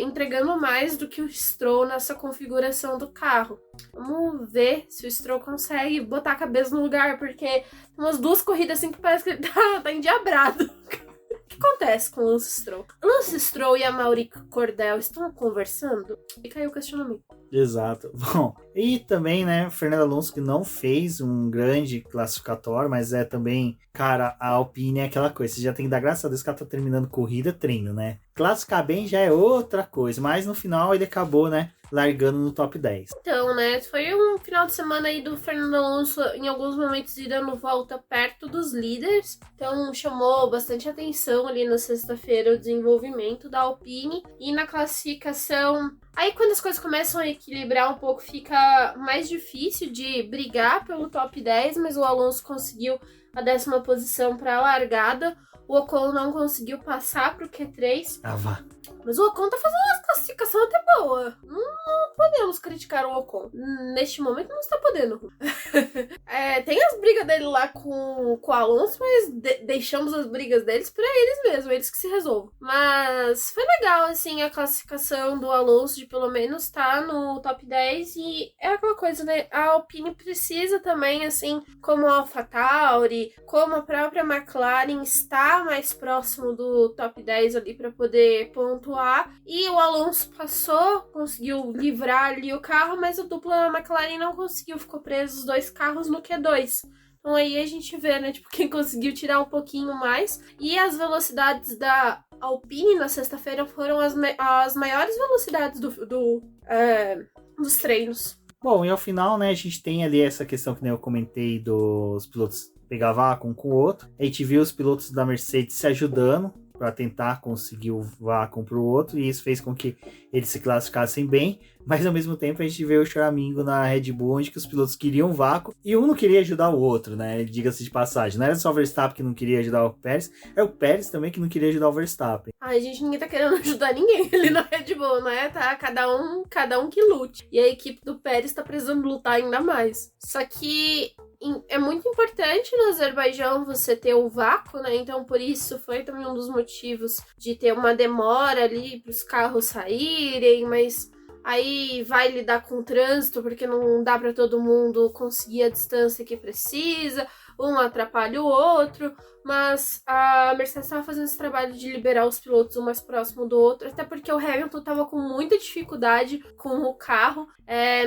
B: entregando mais do que o Stroll nessa configuração do carro. Vamos ver se o Stroll consegue botar a cabeça no lugar, porque tem umas 2 corridas assim que parece que ele tá endiabrado. O que acontece com o Lance Stroll? Lance Stroll e a Amaury Cordel estão conversando? E caiu o questionamento.
A: Exato. Bom, e também, né, Fernando Alonso, que não fez um grande classificatório, mas é também, cara, a Alpine é aquela coisa, você já tem que dar graças a Deus que ela tá terminando corrida, treino, né? Classificar bem já é outra coisa, mas no final ele acabou, né, largando no top 10.
B: Então, né, foi um final de semana aí do Fernando Alonso, em alguns momentos, ir dando volta perto dos líderes. Então, chamou bastante atenção ali na sexta-feira o desenvolvimento da Alpine. E na classificação, aí quando as coisas começam a equilibrar um pouco, fica mais difícil de brigar pelo top 10, mas o Alonso conseguiu a 10ª posição para a largada. O Ocon não conseguiu passar pro Q3.
A: Vá.
B: Mas o Ocon tá fazendo uma classificação até boa. Não podemos criticar o Ocon. Neste momento não está podendo. Tem as brigas dele lá com o Alonso, mas deixamos as brigas deles pra eles mesmos, eles que se resolvam. Mas foi legal, assim, a classificação do Alonso de pelo menos estar no top 10. E é aquela coisa, né? A Alpine precisa também, assim, como a AlphaTauri, como a própria McLaren, estar mais próximo do top 10 ali pra poder pontuar. pontuar. E o Alonso passou, conseguiu livrar ali o carro, mas a dupla McLaren não conseguiu, ficou preso os 2 carros no Q2. Então aí a gente vê, né, tipo, quem conseguiu tirar um pouquinho mais. E as velocidades da Alpine na sexta-feira foram as maiores velocidades dos treinos.
A: Bom, e ao final, né, a gente tem ali essa questão que nem eu comentei dos pilotos pegar vácuo um com o outro. A gente viu os pilotos da Mercedes se ajudando para tentar conseguir o vácuo para o outro, e isso fez com que eles se classificassem bem, mas ao mesmo tempo a gente vê o choramingo na Red Bull, onde que os pilotos queriam vácuo, e um não queria ajudar o outro, né, diga-se de passagem. Não era só o Verstappen que não queria ajudar o Pérez, é o Pérez também que não queria ajudar o Verstappen.
B: Ai, gente, ninguém tá querendo ajudar ninguém ali na Red Bull, né? Tá cada um que lute. E a equipe do Pérez tá precisando lutar ainda mais. Só que é muito importante no Azerbaijão você ter o vácuo, né? Então, por isso, foi também um dos motivos de ter uma demora ali para os carros saírem, mas aí vai lidar com o trânsito, porque não dá para todo mundo conseguir a distância que precisa, um atrapalha o outro, mas a Mercedes estava fazendo esse trabalho de liberar os pilotos um mais próximo do outro, até porque o Hamilton estava com muita dificuldade com o carro.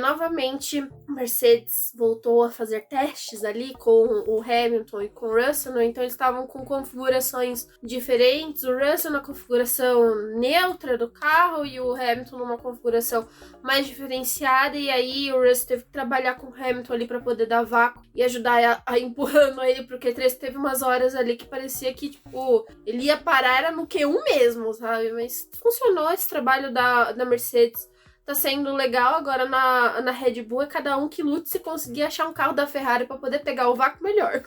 B: Novamente, a Mercedes voltou a fazer testes ali com o Hamilton e com o Russell, né? Então eles estavam com configurações diferentes, o Russell na configuração neutra do carro e o Hamilton numa configuração mais diferenciada, e aí o Russell teve que trabalhar com o Hamilton ali para poder dar vácuo e ajudar a empurrando ele pro Q3. Teve umas horas ali que parecia que, tipo, ele ia parar, era no Q1 mesmo, sabe? Mas funcionou esse trabalho da Mercedes. Tá sendo legal agora na Red Bull, é cada um que lute se conseguir achar um carro da Ferrari para poder pegar o vácuo melhor.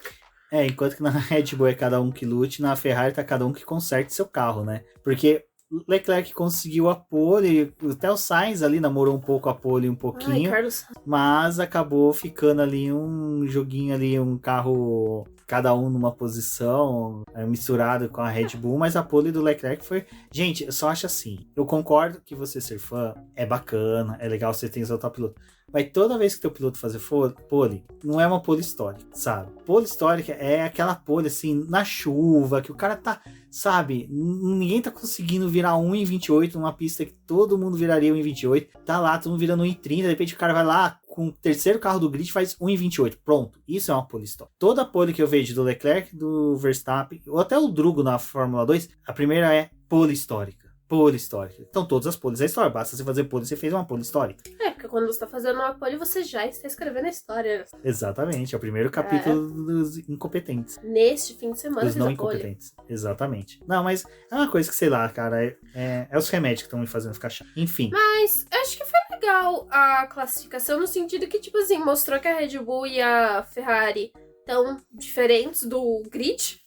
A: Enquanto que na Red Bull é cada um que lute, na Ferrari tá cada um que conserte seu carro, né? Porque Leclerc conseguiu a pole, até o Sainz ali namorou um pouco a pole, um pouquinho.
B: Ai, Carlos.
A: Mas acabou ficando ali um joguinho ali, um carro, cada um numa posição, misturado com a Red Bull, mas a pole do Leclerc foi... Gente, eu só acho assim, eu concordo que você ser fã é bacana, é legal você ter exaltar o piloto, mas toda vez que teu piloto fazer pole, não é uma pole histórica, sabe? Pole histórica é aquela pole assim, na chuva, que o cara tá, sabe, ninguém tá conseguindo virar 1,28 numa pista que todo mundo viraria 1,28, tá lá, todo mundo virando 1,30, de repente o cara vai lá com o terceiro carro do grid faz 1,28, pronto, isso é uma pole histórica. Toda a pole que eu vejo do Leclerc, do Verstappen, ou até o Drugo na Fórmula 2, a primeira é pole histórica. Pole histórica. Então todas as poles é história. Basta você fazer pole, você fez uma pole histórica.
B: Porque quando você tá fazendo uma pole, você já está escrevendo a história.
A: Exatamente. É o primeiro capítulo dos incompetentes.
B: Neste fim de semana.
A: Dos não incompetentes. Exatamente. Não, mas é uma coisa que, sei lá, cara, é os remédios que estão me fazendo ficar chato. Enfim.
B: Mas acho que foi legal a classificação, no sentido que, tipo assim, mostrou que a Red Bull e a Ferrari tão diferentes do grid.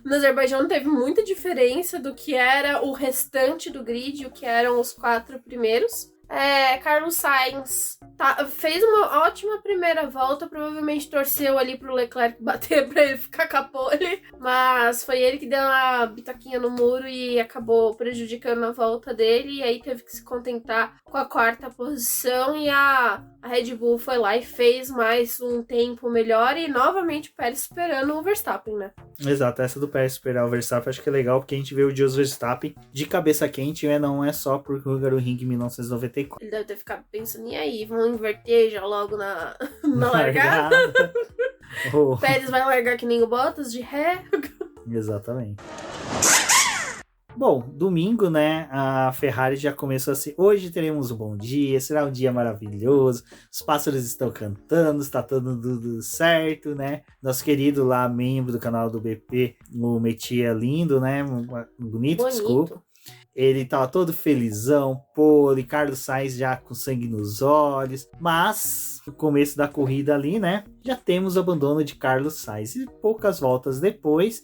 B: No Azerbaijão teve muita diferença do que era o restante do grid, o que eram os 4 primeiros. Carlos Sainz fez uma ótima primeira volta, provavelmente torceu ali pro Leclerc bater pra ele ficar com a pole, mas foi ele que deu uma bitoquinha no muro e acabou prejudicando a volta dele, e aí teve que se contentar com a 4ª posição, e a Red Bull foi lá e fez mais um tempo melhor, e novamente o Pérez esperando o Verstappen, né?
A: Exato, essa do Pérez esperar o Verstappen acho que é legal, porque a gente vê o Jos Verstappen de cabeça quente, não é só por Hungaroring em 1994.
B: Ele deve ter ficado pensando, e aí, vamos inverter já logo na largada? O Pérez vai largar que nem o Bottas, de ré?
A: Exatamente. Bom, domingo, né, a Ferrari já começou assim, hoje teremos um bom dia, será um dia maravilhoso, os pássaros estão cantando, está tudo certo, né, nosso querido lá, membro do canal do BP, o Metia lindo, né, bonito, desculpa, ele tava todo felizão, pole, Carlos Sainz já com sangue nos olhos, mas no começo da corrida ali, né, já temos o abandono de Carlos Sainz, e poucas voltas depois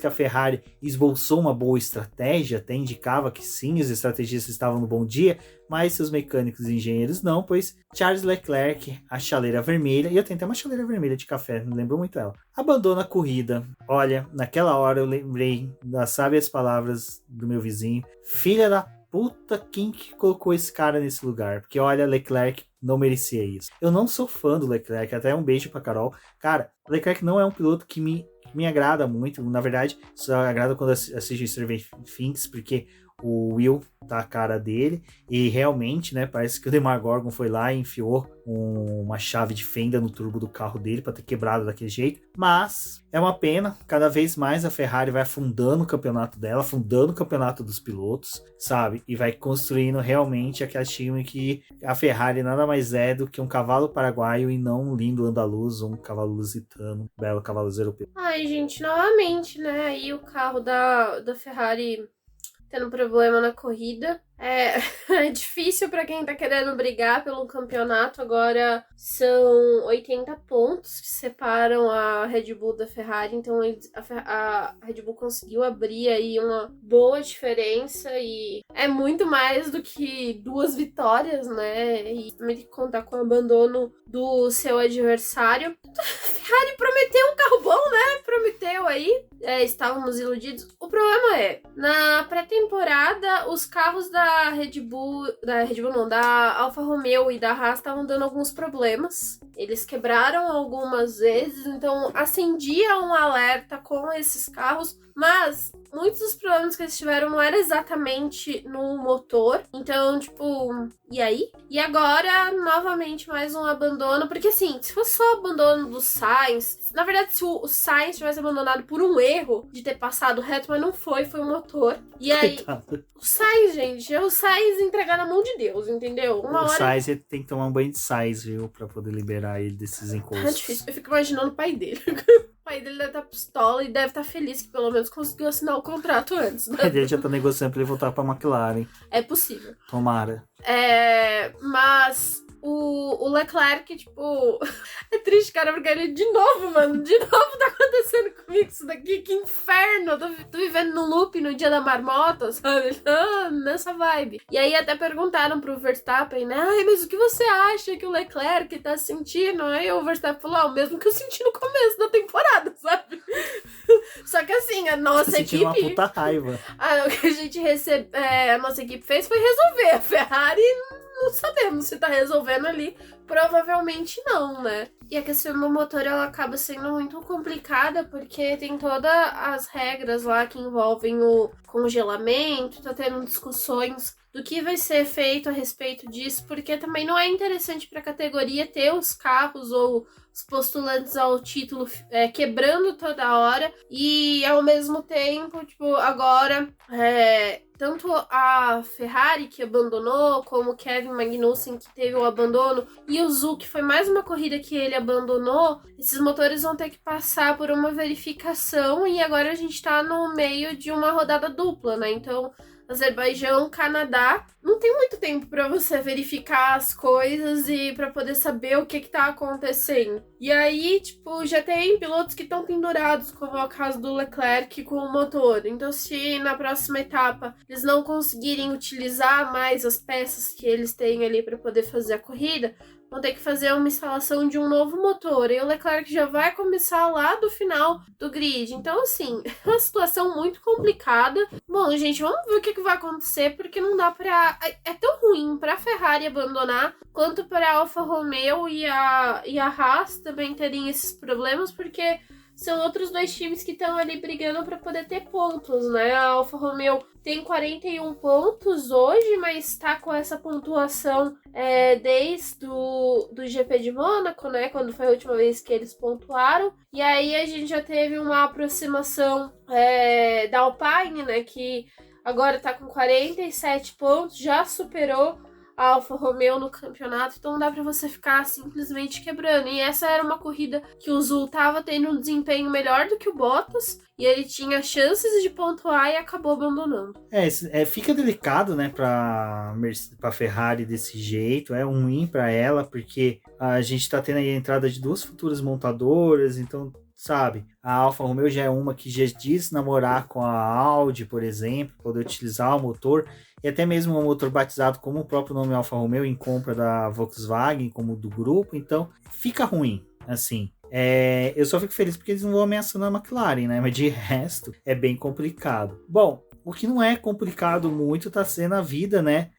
A: que a Ferrari esboçou uma boa estratégia, até indicava que sim, os estrategistas estavam no bom dia, mas seus mecânicos e engenheiros não, pois Charles Leclerc, a chaleira vermelha, e eu tenho até uma chaleira vermelha de café, me lembro muito ela, abandona a corrida. Olha, naquela hora eu lembrei das sábias palavras do meu vizinho, filha da puta, quem que colocou esse cara nesse lugar? Porque olha, Leclerc não merecia isso. Eu não sou fã do Leclerc, até um beijo pra Carol. Cara, Leclerc não é um piloto que me agrada muito, na verdade, só agrada quando assisto Stranger Things, porque o Will tá a cara dele, e realmente, né, parece que o Demogorgon foi lá e enfiou uma chave de fenda no turbo do carro dele para ter quebrado daquele jeito, mas é uma pena, cada vez mais a Ferrari vai afundando o campeonato dela, afundando o campeonato dos pilotos, sabe, e vai construindo realmente aquele time que a Ferrari nada mais é do que um cavalo paraguaio e não um lindo andaluz, um cavalo lusitano, um belo cavalo europeu.
B: Ai, gente, novamente, né, aí o carro da Ferrari tendo problema na corrida. É difícil para quem tá querendo brigar pelo campeonato. Agora são 80 pontos que separam a Red Bull da Ferrari. Então a Red Bull conseguiu abrir aí uma boa diferença. E é muito mais do que 2 vitórias, né? E também tem que contar com o abandono do seu adversário. A Ferrari prometeu um carro bom, né? Prometeu aí. Estávamos iludidos. O problema é, na pré-temporada, os carros da Alfa Romeo e da Haas estavam dando alguns problemas. Eles quebraram algumas vezes, então acendia um alerta com esses carros, mas muitos dos problemas que eles tiveram não era exatamente no motor. Então, tipo, e aí? E agora, novamente, mais um abandono. Porque, assim, se fosse só o abandono do Sainz... Na verdade, se o Sainz tivesse abandonado por um erro de ter passado reto, mas não foi o motor. E aí,
A: Coitado.
B: o Sainz, gente, é o Sainz entregar na mão de Deus, entendeu?
A: O Sainz tem que tomar um banho de Sainz, viu? Pra poder liberar ele desses encostos.
B: É difícil. Eu fico imaginando o pai dele. O pai dele deve estar pistola e deve estar feliz que pelo menos conseguiu assinar o contrato antes. Né?
A: O pai dele já tá negociando pra ele voltar pra McLaren.
B: É possível.
A: Tomara.
B: Mas o Leclerc, tipo... É triste, cara, porque ele de novo, mano. De novo tá acontecendo comigo isso daqui. Que inferno. Eu tô vivendo no loop no dia da marmota, sabe? Nessa vibe. E aí até perguntaram pro Verstappen, né? Ai, mas o que você acha que o Leclerc tá sentindo? Aí o Verstappen falou, o mesmo que eu senti no começo da temporada, sabe? Só que assim, a nossa equipe...
A: uma puta raiva.
B: O que a gente a nossa equipe fez foi resolver. A Ferrari... Não sabemos se tá resolvendo ali. Provavelmente não, né? E a questão do motor, ela acaba sendo muito complicada, porque tem todas as regras lá que envolvem o congelamento, tá tendo discussões do que vai ser feito a respeito disso, porque também não é interessante para a categoria ter os carros ou os postulantes ao título quebrando toda hora, e ao mesmo tempo, tipo, agora tanto a Ferrari que abandonou, como o Kevin Magnussen que teve o abandono, e o Zhou, que foi mais uma corrida que ele abandonou, esses motores vão ter que passar por uma verificação, e agora a gente tá no meio de uma rodada dupla, né? Então, Azerbaijão, Canadá, não tem muito tempo para você verificar as coisas e para poder saber o que tá acontecendo. E aí, tipo, já tem pilotos que estão pendurados, como é o caso do Leclerc com o motor. Então, se na próxima etapa eles não conseguirem utilizar mais as peças que eles têm ali para poder fazer a corrida, vão ter que fazer uma instalação de um novo motor. E o Leclerc já vai começar lá do final do grid. Então, assim, é uma situação muito complicada. Bom, gente, vamos ver o que vai acontecer, porque não dá pra... É tão ruim pra Ferrari abandonar, quanto para a Alfa Romeo e a Haas também terem esses problemas, porque são outros 2 times que estão ali brigando para poder ter pontos, né? A Alfa Romeo tem 41 pontos hoje, mas tá com essa pontuação desde do GP de Mônaco, né? Quando foi a última vez que eles pontuaram. E aí a gente já teve uma aproximação da Alpine, né? Que agora tá com 47 pontos, já superou a Alfa Romeo no campeonato, então não dá pra você ficar simplesmente quebrando. E essa era uma corrida que o Zhou tava tendo um desempenho melhor do que o Bottas, e ele tinha chances de pontuar e acabou abandonando.
A: Fica delicado, né, pra Ferrari desse jeito, é ruim pra ela, porque a gente tá tendo aí a entrada de 2 futuras montadoras, então... Sabe, a Alfa Romeo já é uma que já diz namorar com a Audi, por exemplo, poder utilizar o motor, e até mesmo um motor batizado como o próprio nome Alfa Romeo em compra da Volkswagen, como do grupo, então fica ruim, assim. Eu só fico feliz porque eles não vão ameaçando a McLaren, né, mas de resto é bem complicado. Bom, o que não é complicado muito tá sendo a vida, né,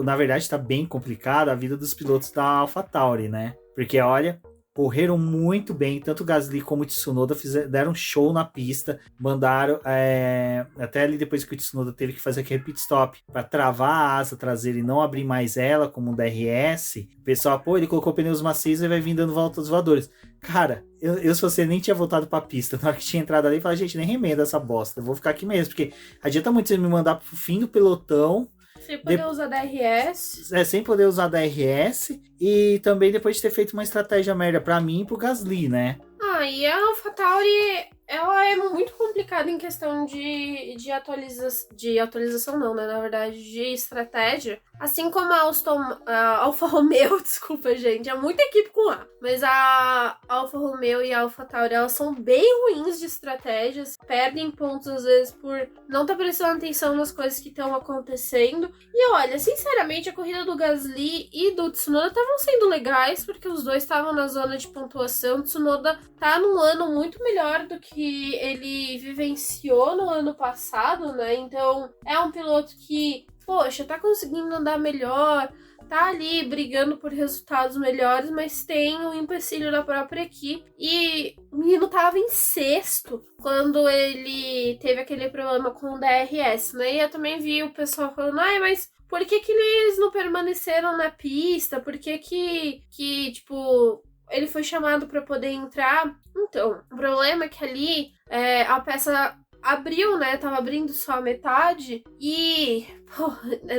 A: na verdade tá bem complicada a vida dos pilotos da AlphaTauri, né, porque olha... correram muito bem, tanto o Gasly como o Tsunoda deram um show na pista, mandaram, até ali depois que o Tsunoda teve que fazer aquele pit stop para travar a asa traseira e não abrir mais ela como um DRS, o pessoal, ele colocou pneus macios e vai vir dando voltas voadoras. Cara, eu se você nem tinha voltado pra pista, na hora que tinha entrado ali, eu falei, gente, nem remenda essa bosta, eu vou ficar aqui mesmo, porque adianta muito você me mandar pro fim do pelotão,
B: sem poder usar DRS.
A: Sem poder usar DRS. E também depois de ter feito uma estratégia merda pra mim e pro Gasly, né?
B: E a AlphaTauri, ela é muito complicada em questão de atualização não, né? Na verdade, de estratégia. Assim como a Alfa Romeo, desculpa, gente, é muita equipe com A. Mas a Alfa Romeo e a AlphaTauri, elas são bem ruins de estratégias. Perdem pontos, às vezes, por não estar prestando atenção nas coisas que estão acontecendo. E olha, sinceramente, a corrida do Gasly e do Tsunoda estavam sendo legais, porque os dois estavam na zona de pontuação. O Tsunoda tá num ano muito melhor do que ele vivenciou no ano passado, né? Então, é um piloto que, poxa, tá conseguindo andar melhor, tá ali brigando por resultados melhores, mas tem o empecilho da própria equipe. E o menino tava em sexto quando ele teve aquele problema com o DRS, né? E eu também vi o pessoal falando, mas por que eles não permaneceram na pista? Por que tipo, ele foi chamado para poder entrar? Então, o problema é que ali a peça abriu, né? Tava abrindo só a metade e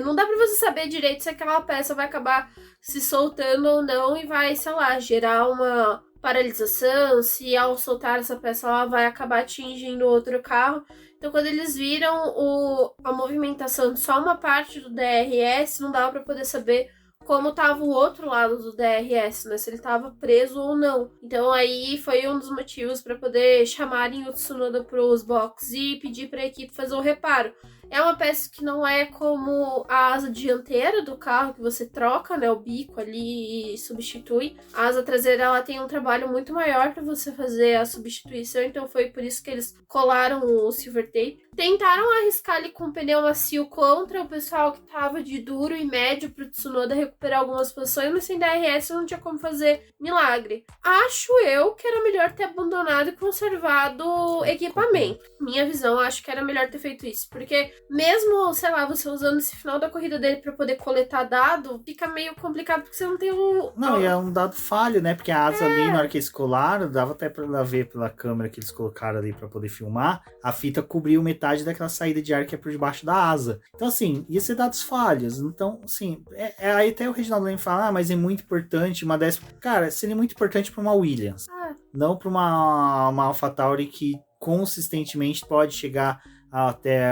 B: não dá pra você saber direito se aquela peça vai acabar se soltando ou não e vai, sei lá, gerar uma paralisação, se ao soltar essa peça ela vai acabar atingindo outro carro. Então, quando eles viram a movimentação de só uma parte do DRS, não dava pra poder saber como tava o outro lado do DRS, né? Se ele tava preso ou não. Então aí foi um dos motivos para poder chamarem o Tsunoda pros boxes e pedir para a equipe fazer o reparo. É uma peça que não é como a asa dianteira do carro, que você troca, né, o bico ali e substitui. A asa traseira, ela tem um trabalho muito maior para você fazer a substituição, então foi por isso que eles colaram o silver tape. Tentaram arriscar ali com pneu macio contra o pessoal que tava de duro e médio pro Tsunoda recuperar algumas posições, mas sem DRS não tinha como fazer milagre. Acho eu que era melhor ter abandonado e conservado o equipamento. Minha visão, acho que era melhor ter feito isso, porque mesmo, sei lá, você usando esse final da corrida dele pra poder coletar dado, fica meio complicado porque você não tem um...
A: Não, e é um dado falho, né? Porque a asa ali, na hora que eles colaram, dava até pra ver pela câmera que eles colocaram ali pra poder filmar, a fita cobriu metade daquela saída de ar que é por debaixo da asa. Então, assim, ia ser dados falhos. Então, assim, aí até o Reginaldo Leme fala, mas é muito importante uma dessas... Cara, seria muito importante pra uma Williams. Não pra uma AlphaTauri que consistentemente pode chegar até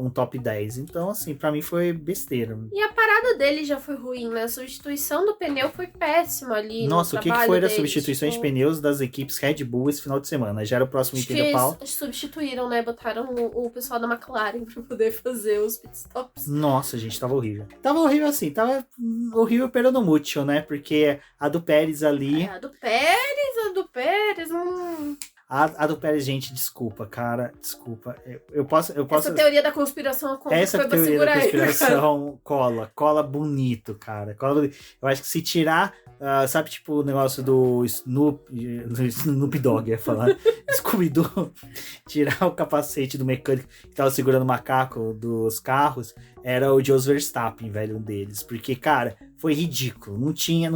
A: um top 10. Então, assim, pra mim foi besteira.
B: E a parada dele já foi ruim, né? A substituição do pneu foi péssima ali.
A: Nossa, o que foi das substituições de pneus das equipes Red Bull esse final de semana? Já era o próximo Império Pau.
B: Substituíram, né? Botaram o pessoal da McLaren pra poder fazer os pitstops.
A: Nossa, gente, tava horrível. Tava horrível assim, tava horrível pero no mucho, né? Porque a do Pérez ali...
B: A do Pérez...
A: A do Pérez, gente, desculpa, cara, desculpa. Eu posso...
B: Essa teoria da conspiração
A: essa
B: foi
A: teoria da conspiração
B: ele,
A: cola bonito, cara. Eu acho que se tirar, sabe, tipo o negócio do Snoop Dogg, ia falar, Scooby-Doo, tirar o capacete do mecânico que tava segurando o macaco dos carros, era o Jos Verstappen, velho, um deles. Porque, cara, foi ridículo. Não tinha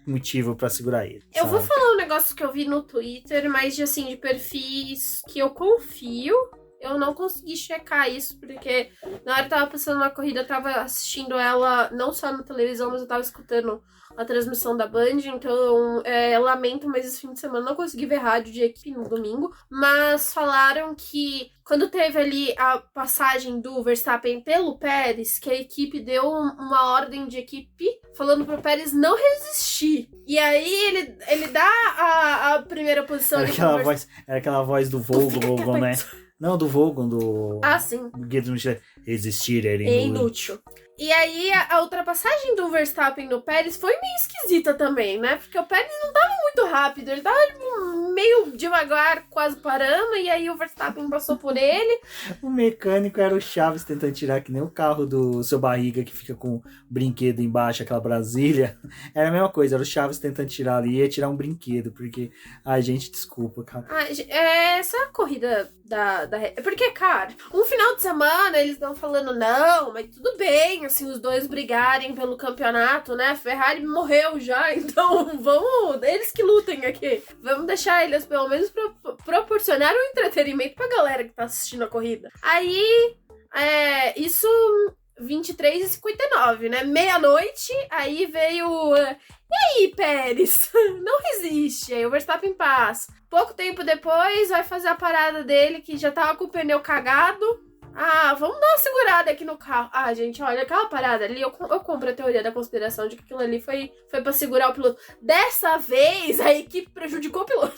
A: motivo pra segurar ele.
B: Eu vou falar um negócio que eu vi no Twitter, mas de perfis que eu confio. Eu não consegui checar isso, porque na hora que eu tava passando na corrida, eu tava assistindo ela não só na televisão, mas eu tava escutando a transmissão da Band, então lamento, mas esse fim de semana não consegui ver rádio de equipe no domingo, mas falaram que quando teve ali a passagem do Verstappen pelo Pérez, que a equipe deu uma ordem de equipe falando pro Pérez não resistir. E aí ele dá a primeira posição.
A: Era aquela voz do Volgon, né? Não, do Volgon, do...
B: sim.
A: Do Guedes Michelin. Resistir era
B: inútil. E aí, a ultrapassagem do Verstappen no Pérez foi meio esquisita também, né? Porque o Pérez não tava muito rápido, ele tava meio devagar, quase parando, e aí o Verstappen passou por ele.
A: O mecânico era o Chaves tentando tirar que nem o carro do seu barriga que fica com o brinquedo embaixo, aquela Brasília. Era a mesma coisa, era o Chaves tentando tirar ali, ia tirar um brinquedo, porque, ai, gente, desculpa, cara.
B: Essa corrida da... Porque, cara, um final de semana eles estão falando, não, mas tudo bem, assim, os dois brigarem pelo campeonato, né? A Ferrari morreu já, então vamos, eles que lutem aqui. Vamos deixar eles, pelo menos, proporcionar um entretenimento pra galera que tá assistindo a corrida. Aí, isso 23h59, né? Meia-noite, aí veio... E aí, Pérez? Não resiste. Aí o Verstappen passa. Pouco tempo depois, vai fazer a parada dele, que já tava com o pneu cagado. Ah, vamos dar uma segurada aqui no carro. Ah, gente, olha, aquela parada ali, eu compro a teoria da conspiração de que aquilo ali foi pra segurar o piloto. Dessa vez, a equipe prejudicou o piloto.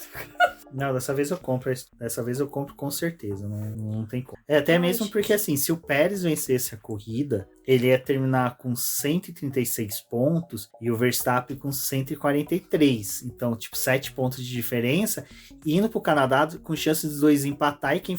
A: Não, dessa vez eu compro. Dessa vez eu compro com certeza. Não tem como. Até mesmo porque, assim, se o Pérez vencesse a corrida, ele ia terminar com 136 pontos e o Verstappen com 143. Então, tipo, 7 pontos de diferença. Indo pro Canadá com chances dos dois empatar e quem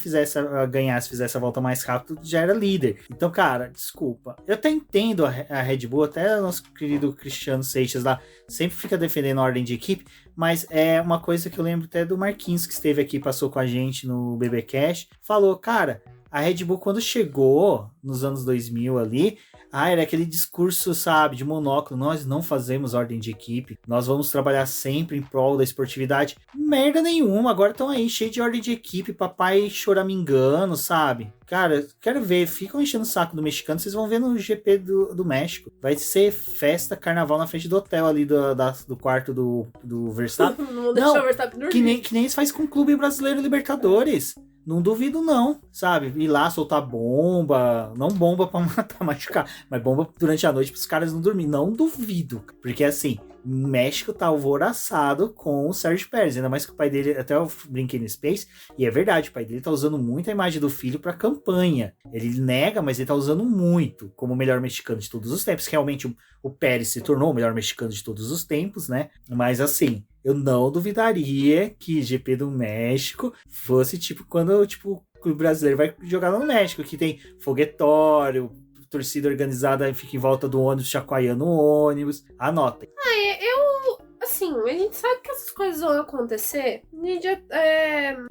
A: ganhasse, fizesse a volta mais rápido, já era líder. Então, cara, desculpa. Eu até entendo a Red Bull, até o nosso querido Cristiano Seixas lá sempre fica defendendo a ordem de equipe, mas é uma coisa que eu lembro até do Marquinhos, que esteve aqui, passou com a gente no BBcast, falou, cara, a Red Bull quando chegou nos anos 2000 ali, era aquele discurso, sabe, de monóculo, nós não fazemos ordem de equipe, nós vamos trabalhar sempre em prol da esportividade. Merda nenhuma, agora estão aí cheio de ordem de equipe, papai choramingando, sabe? Cara, quero ver, ficam enchendo o saco do mexicano, vocês vão ver no GP do México. Vai ser festa, carnaval na frente do hotel ali do quarto do Verstappen.
B: Não deixou o Verstappen dormir.
A: Que nem isso faz com o Clube Brasileiro Libertadores. Não duvido não, sabe? Ir lá soltar bomba, não bomba pra matar, machucar, mas bomba durante a noite pros caras não dormirem. Não duvido, porque assim, o México tá alvoroçado com o Sérgio Pérez, ainda mais que o pai dele, até eu brinquei no Space, e é verdade, o pai dele tá usando muito a imagem do filho pra campanha. Ele nega, mas ele tá usando muito como o melhor mexicano de todos os tempos. Realmente o Pérez se tornou o melhor mexicano de todos os tempos, né? Mas assim, eu não duvidaria que GP do México fosse tipo quando o clube brasileiro vai jogar no México, que tem foguetório, torcida organizada fica em volta do ônibus, chacoalhando o ônibus. Anotem.
B: Assim, a gente sabe que essas coisas vão acontecer.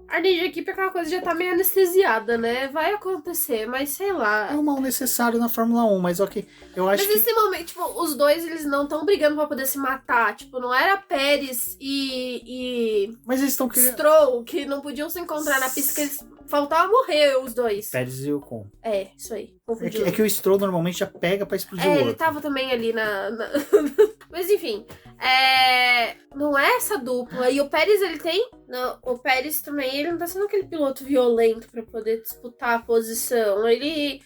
B: A ordem de equipe é aquela coisa que já tá meio anestesiada, né? Vai acontecer, mas sei lá.
A: É um mal necessário na Fórmula 1, mas ok. Eu acho
B: Mas nesse momento, tipo, os dois, eles não estão brigando pra poder se matar. Tipo, não era Pérez e
A: Mas eles estão
B: Stroll, que não podiam se encontrar na pista, que eles faltava morrer os dois.
A: Pérez e Ocon.
B: É, isso aí.
A: É que o Stroll normalmente já pega pra explodir o outro.
B: Ele tava também ali na... Mas enfim, não é essa dupla. E o Pérez, ele tem... Não, o Pérez também, ele não tá sendo aquele piloto violento pra poder disputar a posição. Ele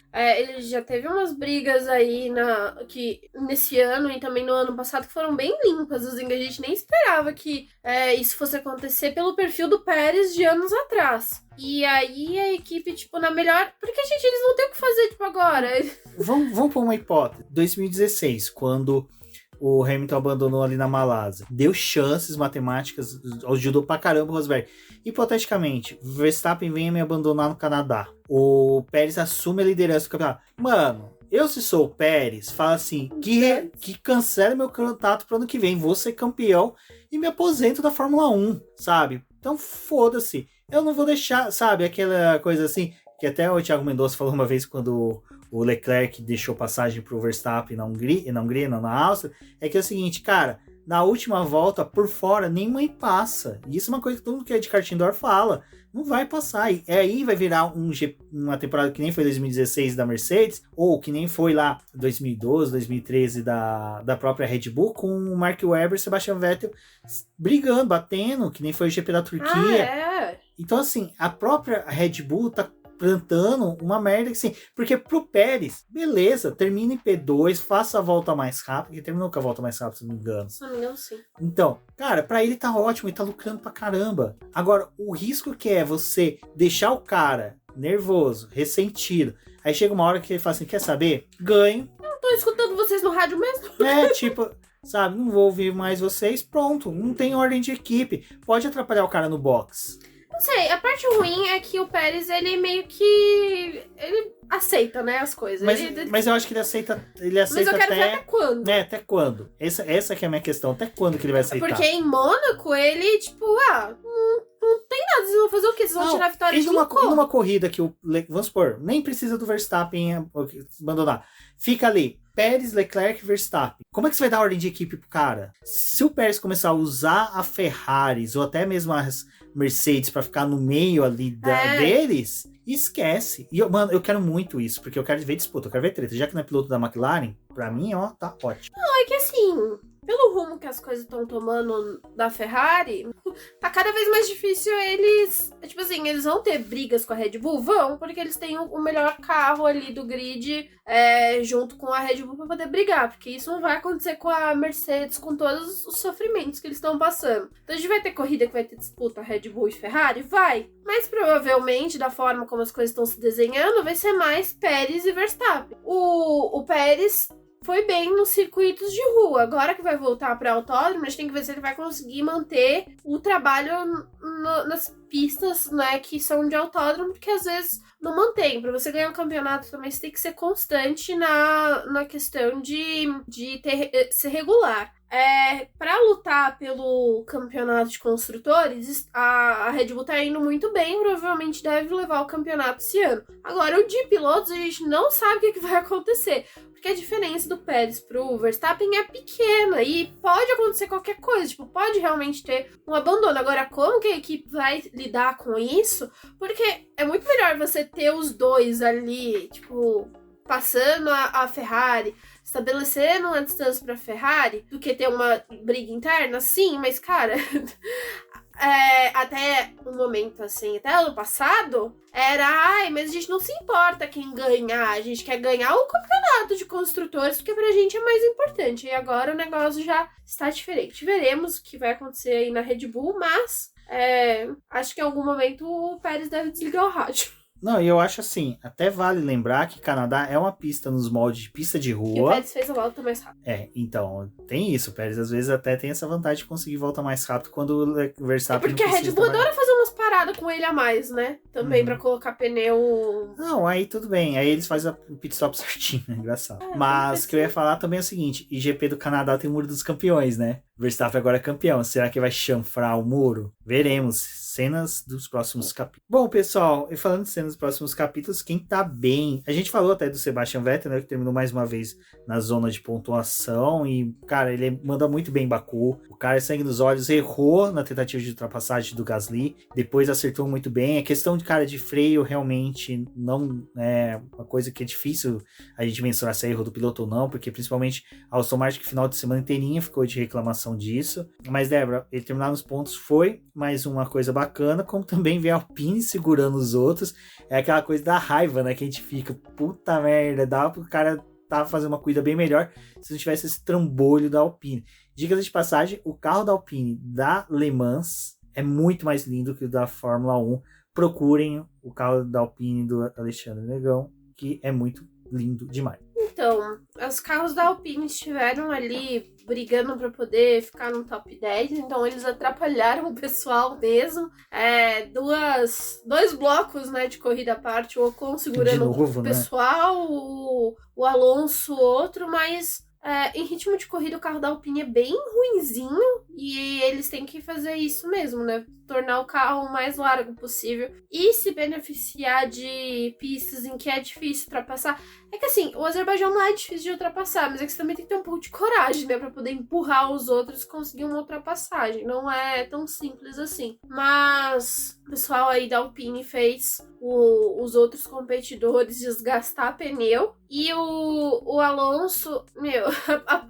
B: já teve umas brigas aí que nesse ano e também no ano passado que foram bem limpas. Assim, que a gente nem esperava que isso fosse acontecer pelo perfil do Pérez de anos atrás. E aí a equipe, tipo, na melhor... Porque, gente, eles não têm o que fazer, tipo, agora.
A: Vamos pôr uma hipótese. 2016, quando o Hamilton abandonou ali na Malásia. Deu chances matemáticas, ajudou pra caramba o Rosberg. Hipoteticamente, o Verstappen vem me abandonar no Canadá. O Pérez assume a liderança do campeonato. Mano, eu se sou o Pérez, falo assim, que cancele meu contrato pro ano que vem. Vou ser campeão e me aposento da Fórmula 1, sabe? Então foda-se. Eu não vou deixar, sabe, aquela coisa assim, que até o Thiago Mendonça falou uma vez quando o Leclerc deixou passagem pro Verstappen na Áustria, é que é o seguinte, cara, na última volta, por fora, nem mãe passa. E isso é uma coisa que todo mundo que é de kart indoor fala. Não vai passar. E aí vai virar uma temporada que nem foi 2016 da Mercedes, ou que nem foi lá 2012, 2013 da própria Red Bull, com o Mark Webber e Sebastian Vettel brigando, batendo, que nem foi o GP da Turquia. Então, assim, a própria Red Bull tá plantando uma merda assim, porque pro Pérez, beleza, termina em P2, faça a volta mais rápida, que terminou com a volta mais rápida, se não me engano.
B: Se não me engano, sim.
A: Então, cara, pra ele tá ótimo, ele tá lucrando pra caramba. Agora, o risco que é você deixar o cara nervoso, ressentido, aí chega uma hora que ele fala assim, quer saber? Ganho.
B: Eu não tô tô escutando vocês no rádio mesmo.
A: Tipo, sabe, não vou ouvir mais vocês, pronto, não tem ordem de equipe. Pode atrapalhar o cara no box.
B: Não sei, a parte ruim é que o Pérez, ele meio que... ele aceita, né, as coisas.
A: Mas eu acho que ele aceita
B: mas eu quero ver até quando.
A: Né, até quando? Essa que é a minha questão, até quando que ele vai aceitar?
B: Porque em Mônaco, ele, tipo, não tem nada, vocês vão fazer o quê? Vocês vão tirar a vitória de
A: numa corrida que vamos supor, nem precisa do Verstappen abandonar. Fica ali, Pérez, Leclerc, Verstappen. Como é que você vai dar ordem de equipe pro cara? Se o Pérez começar a usar a Ferraris ou até mesmo as Mercedes pra ficar no meio ali deles, esquece. E eu quero muito isso, porque eu quero ver disputa, eu quero ver treta. Já que não é piloto da McLaren, pra mim, ó, tá ótimo.
B: Não, é que assim, pelo rumo que as coisas estão tomando da Ferrari, tá cada vez mais difícil eles... Tipo assim, eles vão ter brigas com a Red Bull? Vão, porque eles têm o melhor carro ali do grid junto com a Red Bull pra poder brigar, porque isso não vai acontecer com a Mercedes, com todos os sofrimentos que eles estão passando. Então a gente vai ter corrida que vai ter disputa Red Bull e Ferrari? Vai. Mas provavelmente, da forma como as coisas estão se desenhando, vai ser mais Pérez e Verstappen. O Pérez foi bem nos circuitos de rua. Agora que vai voltar para autódromo, a gente tem que ver se ele vai conseguir manter o trabalho nas pistas, né, que são de autódromo, porque às vezes não mantém. Para você ganhar um campeonato também, você tem que ser constante na questão de ser regular. Para lutar pelo campeonato de construtores, a Red Bull tá indo muito bem, provavelmente deve levar o campeonato esse ano. Agora, o de pilotos, a gente não sabe o que vai acontecer, porque a diferença do Pérez pro Verstappen é pequena e pode acontecer qualquer coisa, tipo, pode realmente ter um abandono. Agora, como que a equipe vai lidar com isso? Porque é muito melhor você ter os dois ali, tipo, passando a Ferrari, estabelecendo uma distância pra Ferrari, do que ter uma briga interna, sim, mas, cara, até um momento assim, até ano passado, mas a gente não se importa quem ganhar, a gente quer ganhar o campeonato de construtores, porque pra gente é mais importante. E agora o negócio já está diferente. Veremos o que vai acontecer aí na Red Bull, mas acho que em algum momento o Pérez deve desligar o rádio.
A: Não, e eu acho assim, até vale lembrar que Canadá é uma pista nos moldes de pista de rua.
B: E o Pérez fez a volta mais rápido.
A: Então, tem isso. O Pérez às vezes até tem essa vantagem de conseguir volta mais rápido quando o Verstappen
B: porque a Red Bull adora fazer umas paradas com ele a mais, né? Também pra colocar pneu...
A: Não, aí tudo bem. Aí eles fazem o pit stop certinho, né? Engraçado. Mas o que eu ia falar também é o seguinte, IGP do Canadá tem o Muro dos Campeões, né? Verstappen agora é campeão. Será que vai chanfrar o muro? Veremos. Cenas dos próximos capítulos. Bom, pessoal, e falando de cenas dos próximos capítulos, quem tá bem... A gente falou até do Sebastian Vettel, né? Que terminou mais uma vez na zona de pontuação. E, cara, ele manda muito bem em Baku. O cara é sangue nos olhos. Errou na tentativa de ultrapassagem do Gasly. Depois acertou muito bem. A questão de cara de freio realmente não é uma coisa que é difícil a gente mensurar se é erro do piloto ou não. Porque, principalmente, a Aston Martin, que final de semana inteirinha ficou de reclamação disso. Mas, Débora, ele terminar nos pontos foi mais uma coisa bacana, como também ver a Alpine segurando os outros. É aquela coisa da raiva, né? Que a gente fica, puta merda, dava pro cara fazendo uma corrida bem melhor se não tivesse esse trambolho da Alpine. Diga-se de passagem, o carro da Alpine da Le Mans é muito mais lindo que o da Fórmula 1. Procurem o carro da Alpine do Alexandre Negão, que é muito lindo demais.
B: Então, os carros da Alpine estiveram ali brigando para poder ficar no top 10, então eles atrapalharam o pessoal mesmo. Dois blocos, né, de corrida à parte, o Ocon segurando o pessoal, né? o Alonso outro, mas em ritmo de corrida o carro da Alpine é bem ruinzinho e eles têm que fazer isso mesmo, né? Tornar o carro o mais largo possível e se beneficiar de pistas em que é difícil ultrapassar. É que assim, o Azerbaijão não é difícil de ultrapassar, mas é que você também tem que ter um pouco de coragem, né? Pra poder empurrar os outros e conseguir uma ultrapassagem. Não é tão simples assim. Mas o pessoal aí da Alpine fez os outros competidores desgastar pneu. E o Alonso,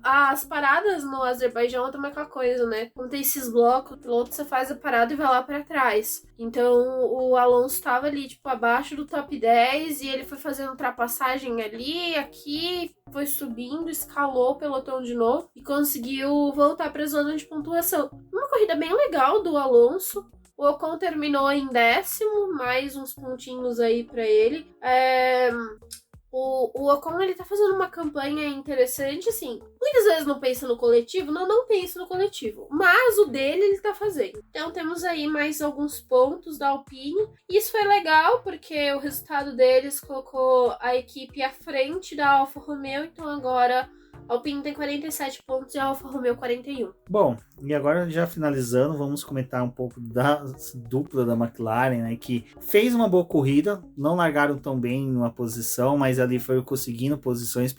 B: as paradas no Azerbaijão é também aquela coisa, né? Quando tem esses blocos, o piloto você faz a parada e vai lá pra trás. Então o Alonso tava ali, tipo, abaixo do top 10 e ele foi fazendo ultrapassagem ali, aqui, foi subindo, escalou o pelotão de novo e conseguiu voltar pra zona de pontuação. Uma corrida bem legal do Alonso. O Ocon terminou em 10º, mais uns pontinhos aí pra ele. o Ocon, ele tá fazendo uma campanha interessante, assim, muitas vezes não pensa no coletivo, não pensa no coletivo, mas o dele ele tá fazendo. Então temos aí mais alguns pontos da Alpine, e isso foi legal, porque o resultado deles colocou a equipe à frente da Alfa Romeo, então agora a Alpine tem 47 pontos e a Alfa Romeo 41.
A: Bom, e agora já finalizando, vamos comentar um pouco da dupla da McLaren, né, que fez uma boa corrida, não largaram tão bem numa posição, mas ali foi conseguindo posições.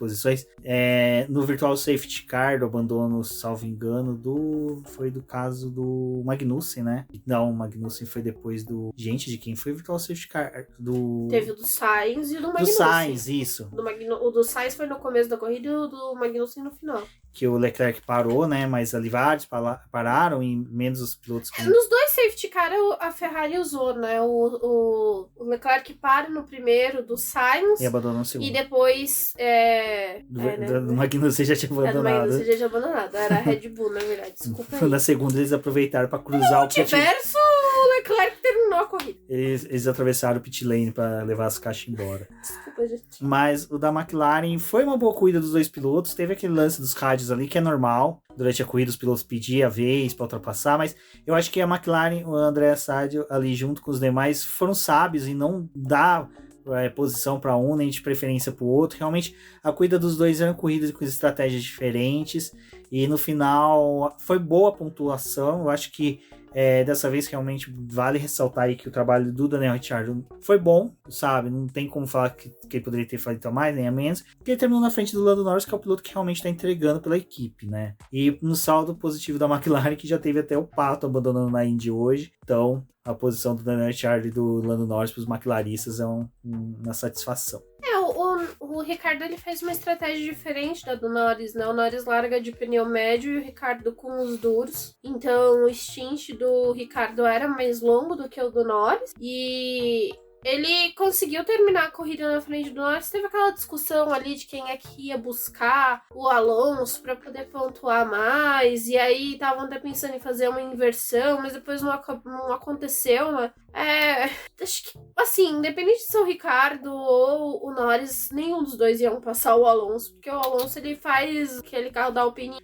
A: No Virtual Safety Car, do abandono, salvo engano, foi do caso do Magnussen, né? Não, o Magnussen foi depois do... Gente, de quem foi o Virtual Safety Car?
B: Teve o do Sainz e o do Magnussen.
A: Do Sainz, isso.
B: O do Sainz foi no começo da corrida e o do Magnussen no final.
A: Que o Leclerc parou, né? Mas ali vários pararam e menos os pilotos que...
B: Nos dois safety car a Ferrari usou, né? O Leclerc para no primeiro do Sainz
A: e abandonou o segundo.
B: E depois...
A: do Magnussen já tinha abandonado.
B: Do Magnussen já tinha abandonado. Era a Red Bull, na verdade. Desculpa aí.
A: Na segunda eles aproveitaram para cruzar o
B: pit lane. O Leclerc terminou a corrida.
A: Eles atravessaram o pit lane para levar as caixas embora.
B: Desculpa, gente.
A: Mas o da McLaren foi uma boa corrida dos dois pilotos. Teve aquele lance dos rádios ali que é normal. Durante a corrida os pilotos pediam a vez para ultrapassar, mas eu acho que a McLaren, o André Sadio ali junto com os demais foram sábios em não dar posição para um nem de preferência para o outro. Realmente a corrida dos dois eram corridas com estratégias diferentes e no final foi boa a pontuação. Eu acho que dessa vez realmente vale ressaltar aí que o trabalho do Daniel Ricciardo foi bom, sabe? Não tem como falar que ele poderia ter feito a mais nem a menos, porque ele terminou na frente do Lando Norris, que é o piloto que realmente está entregando pela equipe, né? E no saldo positivo da McLaren, que já teve até o Pato abandonando na Indy hoje, então a posição do Daniel Ricciardo e do Lando Norris para os McLaristas é uma satisfação.
B: O Ricardo ele fez uma estratégia diferente da do Norris, né? O Norris larga de pneu médio e o Ricardo com os duros. Então o stint do Ricardo era mais longo do que o do Norris. E ele conseguiu terminar a corrida na frente do Norris. Teve aquela discussão ali de quem é que ia buscar o Alonso para poder pontuar mais. E aí estavam até pensando em fazer uma inversão, mas depois não aconteceu, né? Acho que, assim, independente de ser o Ricardo ou o Norris, nenhum dos dois iam passar o Alonso, porque o Alonso ele faz aquele carro da Alpine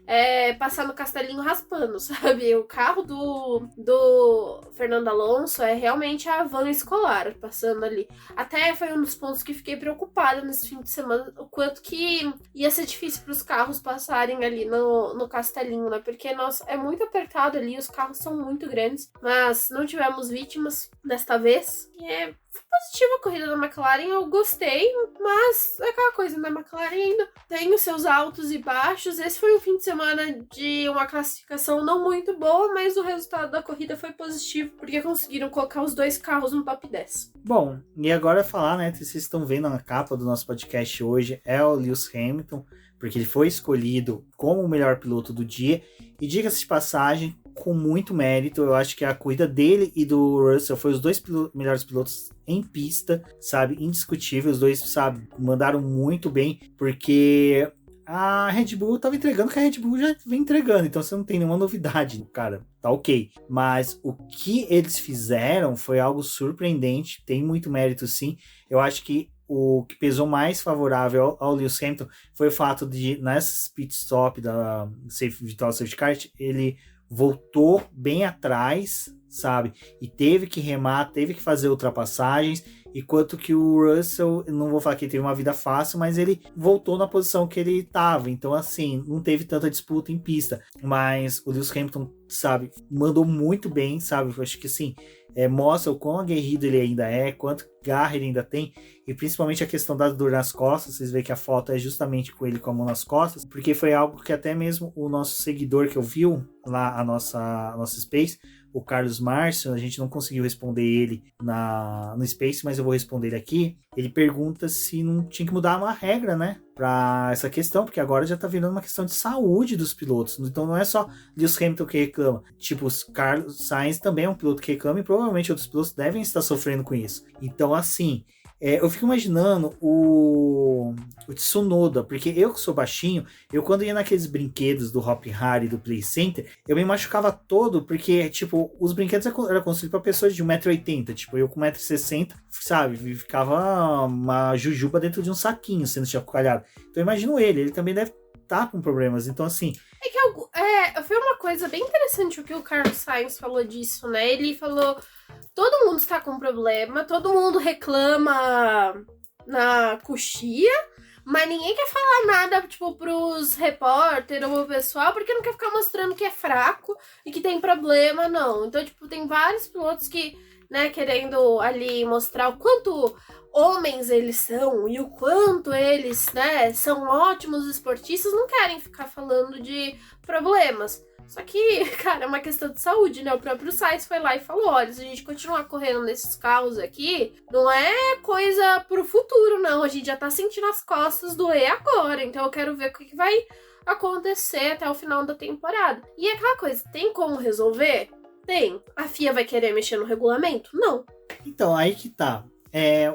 B: passar no castelinho raspando, sabe? O carro do Fernando Alonso é realmente a van escolar passando ali. Até foi um dos pontos que fiquei preocupada nesse fim de semana, o quanto que ia ser difícil para os carros passarem ali no castelinho, né? Porque, nossa, é muito apertado ali, os carros são muito grandes, mas não tivemos vítimas desta vez. E foi positiva a corrida da McLaren, eu gostei, mas é aquela coisa, né? A McLaren ainda tem os seus altos e baixos. Esse foi um fim de semana de uma classificação não muito boa, mas o resultado da corrida foi positivo, porque conseguiram colocar os dois carros no top 10.
A: Bom, e agora falar, né? Vocês estão vendo na capa do nosso podcast hoje, é o Lewis Hamilton, porque ele foi escolhido como o melhor piloto do dia. E diga-se de passagem, com muito mérito, eu acho que a corrida dele e do Russell foi os dois melhores pilotos em pista, sabe? Indiscutível, os dois, sabe, mandaram muito bem, porque a Red Bull tava entregando o que a Red Bull já vem entregando, então você não tem nenhuma novidade, cara, tá ok. Mas o que eles fizeram foi algo surpreendente, tem muito mérito sim. Eu acho que o que pesou mais favorável ao Lewis Hamilton foi o fato de, nessa pit stop da Virtual Safety Car, ele voltou bem atrás, sabe? E teve que remar, teve que fazer ultrapassagens, enquanto que o Russell, não vou falar que ele teve uma vida fácil, mas ele voltou na posição que ele estava. Então, assim, não teve tanta disputa em pista. Mas o Lewis Hamilton, sabe, mandou muito bem, sabe? Eu acho que, assim, mostra o quão aguerrido ele ainda é, quanto garra ele ainda tem, e principalmente a questão da dor nas costas. Vocês veem que a foto é justamente com ele com a mão nas costas, porque foi algo que até mesmo o nosso seguidor que ouviu lá a nossa Space, o Carlos Márcio, a gente não conseguiu responder ele no Space, mas eu vou responder ele aqui. Ele pergunta se não tinha que mudar uma regra, né, para essa questão, porque agora já tá virando uma questão de saúde dos pilotos. Então não é só Lewis Hamilton que reclama, tipo, o Carlos Sainz também é um piloto que reclama e provavelmente outros pilotos devem estar sofrendo com isso. Então, assim, Eu fico imaginando o Tsunoda, porque eu que sou baixinho, eu quando ia naqueles brinquedos do Hop Hari do Play Center, eu me machucava todo, porque, tipo, os brinquedos eram construídos pra pessoas de 1,80m, tipo, eu com 1,60m, sabe, ficava uma jujuba dentro de um saquinho sendo chacoalhado. Então eu imagino ele também deve estar com problemas, então assim...
B: Foi uma coisa bem interessante o que o Carlos Sainz falou disso, né? Ele falou, todo mundo está com problema, todo mundo reclama na coxia, mas ninguém quer falar nada, tipo, pros repórteres ou pro pessoal, porque não quer ficar mostrando que é fraco e que tem problema, não. Então, tipo, tem vários pilotos que, né, querendo ali mostrar o quanto homens eles são e o quanto eles, né, são ótimos esportistas, não querem ficar falando de problemas. Só que, cara, é uma questão de saúde, né? O próprio Sainz foi lá e falou, olha, se a gente continuar correndo nesses carros aqui, não é coisa pro futuro, não. A gente já tá sentindo as costas doer agora, então eu quero ver o que vai acontecer até o final da temporada. E é aquela coisa, tem como resolver? Tem. A FIA vai querer mexer no regulamento? Não.
A: Então, aí que tá.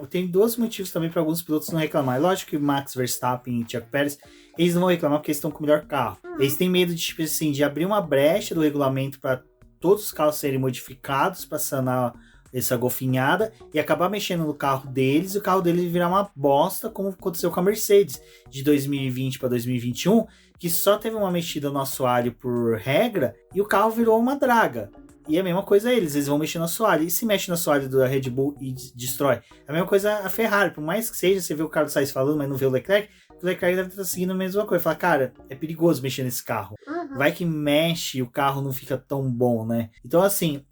A: Tem dois motivos também para alguns pilotos não reclamar. Lógico que Max Verstappen e Checo Pérez, eles não vão reclamar porque eles estão com o melhor carro. Eles têm medo de, tipo assim, de abrir uma brecha do regulamento para todos os carros serem modificados para sanar essa golfinhada e acabar mexendo no carro deles e o carro deles virar uma bosta, como aconteceu com a Mercedes de 2020 para 2021, que só teve uma mexida no assoalho por regra e o carro virou uma draga. E a mesma coisa eles vão mexer no assoalho. E se mexe no assoalho da Red Bull e destrói? A mesma coisa a Ferrari. Por mais que seja, você vê o Carlos Sainz falando, mas não vê o Leclerc deve estar seguindo a mesma coisa. Fala, cara, é perigoso mexer nesse carro. Vai que mexe e o carro não fica tão bom, né? Então, assim,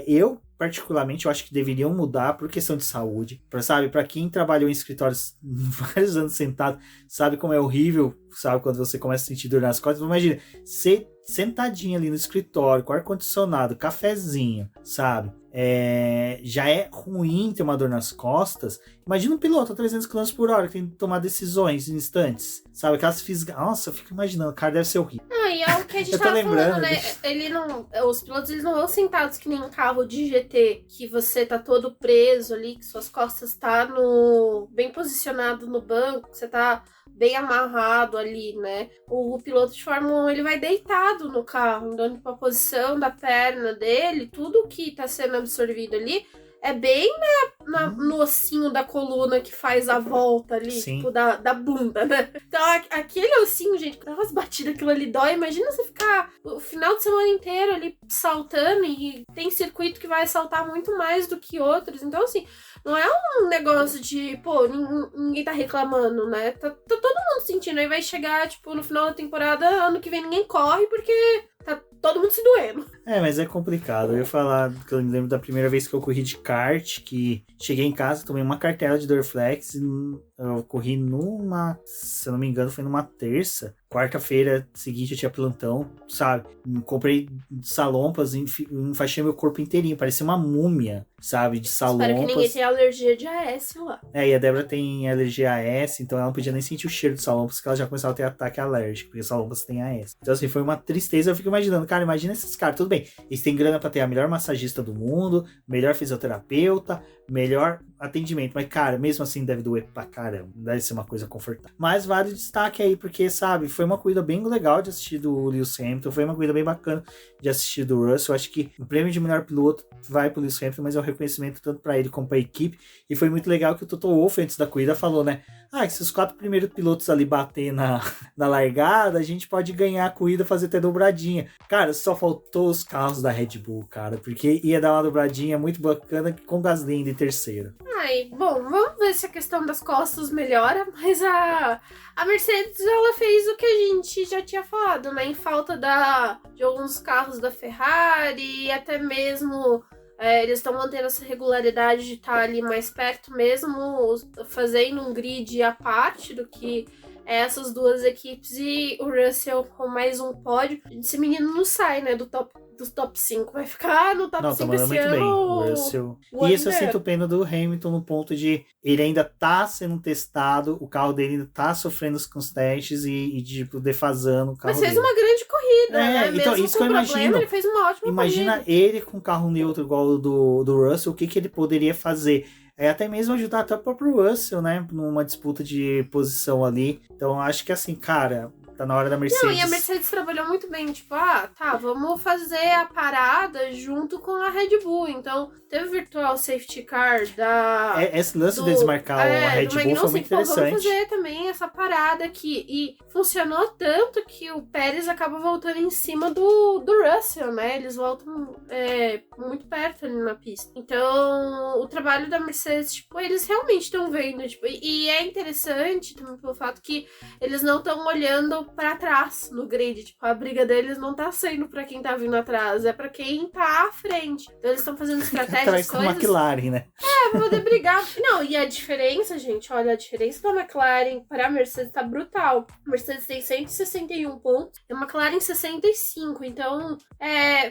A: eu particularmente, eu acho que deveriam mudar por questão de saúde. Para quem trabalhou em escritórios vários anos sentado, sabe como é horrível, sabe, quando você começa a sentir dor nas costas. Imagina, você sentadinho ali no escritório, com ar-condicionado, cafezinho, sabe? Já é ruim ter uma dor nas costas. Imagina um piloto a 300 km por hora que tem que tomar decisões em instantes, sabe? Aquelas físicas. Nossa, eu fico imaginando, cara, deve ser horrível.
B: E é o que a gente tava falando, né? Os pilotos eles não vão sentados que nem um carro de GT, que você tá todo preso ali, que suas costas tá bem posicionado no banco, que você tá bem amarrado ali, né? O piloto de Fórmula 1, ele vai deitado no carro, então, tipo, a posição da perna dele, tudo que tá sendo absorvido ali, é bem no ossinho da coluna que faz a volta ali, tipo, da bunda, né? Então, aquele ossinho, gente, dá umas batidas, aquilo ali dói. Imagina você ficar o final de semana inteiro ali saltando e tem circuito que vai saltar muito mais do que outros. Então, assim, não é um negócio de, pô, ninguém tá reclamando, né? Tá todo mundo sentindo. Aí vai chegar, tipo, no final da temporada, ano que vem ninguém corre porque tá todo mundo se doendo.
A: Mas é complicado. Eu ia falar que eu me lembro da primeira vez que eu corri de kart, que cheguei em casa, tomei uma cartela de Dorflex, eu corri se eu não me engano, foi numa terça. Quarta-feira seguinte eu tinha plantão, sabe? Comprei salompas, enfaixei meu corpo inteirinho, parecia uma múmia, sabe? De salompas.
B: Espero que ninguém tenha alergia de AS lá.
A: E a Débora tem alergia a AS, então ela não podia nem sentir o cheiro de salompas, porque ela já começava a ter ataque alérgico, porque salompas tem AS. Então assim, foi uma tristeza. Eu fico imaginando, cara, imagina esses caras, tudo bem, eles têm grana pra ter a melhor massagista do mundo, melhor fisioterapeuta, melhor atendimento, mas cara, mesmo assim deve doer pra caramba, deve ser uma coisa confortável. Mas vale o destaque aí, porque, sabe, foi uma corrida bem legal de assistir do Lewis Hamilton, foi uma corrida bem bacana de assistir do Russell. Eu acho que o prêmio de melhor piloto vai pro Lewis Hamilton, mas é um reconhecimento tanto pra ele como pra equipe, e foi muito legal que o Toto Wolff, antes da corrida, falou, né, que se os 4 primeiros pilotos ali bater na largada, a gente pode ganhar a corrida, fazer até dobradinha. Cara, só faltou os carros da Red Bull, cara, porque ia dar uma dobradinha muito bacana com Gasly em terceiro.
B: Bom, vamos ver se a questão das costas melhora, mas a Mercedes, ela fez o que a gente já tinha falado, né, em falta de alguns carros da Ferrari, e até mesmo eles estão mantendo essa regularidade de estar ali mais perto mesmo, fazendo um grid à parte do que essas duas equipes, e o Russell com mais um pódio. Esse menino não sai, né, dos top 5, vai ficar no top 5 esse
A: muito
B: ano.
A: Bem, o Russell. E isso eu sinto pena do Hamilton no ponto de ele ainda tá sendo testado, o carro dele ainda tá sofrendo com os testes e tipo, defasando o carro
B: Mas fez
A: dele.
B: uma grande corrida corrida, né?
A: Então,
B: Mesmo
A: isso
B: com
A: que eu
B: problema,
A: imagino.
B: ele fez uma ótima
A: Imagina
B: corrida.
A: ele com carro neutro igual o do Russell, o que ele poderia fazer? Até mesmo ajudar até o próprio Russell, né? Numa disputa de posição ali. Então, acho que assim, cara, tá na hora da Mercedes.
B: Não, e a Mercedes trabalhou muito bem, tipo, tá, vamos fazer a parada junto com a Red Bull. Então, teve o Virtual Safety Car
A: Esse lance de desmarcar a Red
B: do
A: Bull foi
B: Magnussen,
A: muito interessante.
B: vamos fazer também essa parada aqui. E funcionou tanto que o Pérez acaba voltando em cima do Russell, né? Eles voltam muito perto ali na pista. Então, o trabalho da Mercedes, tipo, eles realmente estão vendo, tipo, e é interessante também pelo fato que eles não estão olhando pra trás no grid, tipo, a briga deles não tá sendo pra quem tá vindo atrás, é pra quem tá à frente. Então eles estão fazendo estratégias,
A: Atrás da
B: coisas...
A: McLaren, né?
B: pra poder brigar. Não, e a diferença, gente, olha, a diferença da McLaren para a Mercedes tá brutal. A Mercedes tem 161 pontos e a McLaren 65, então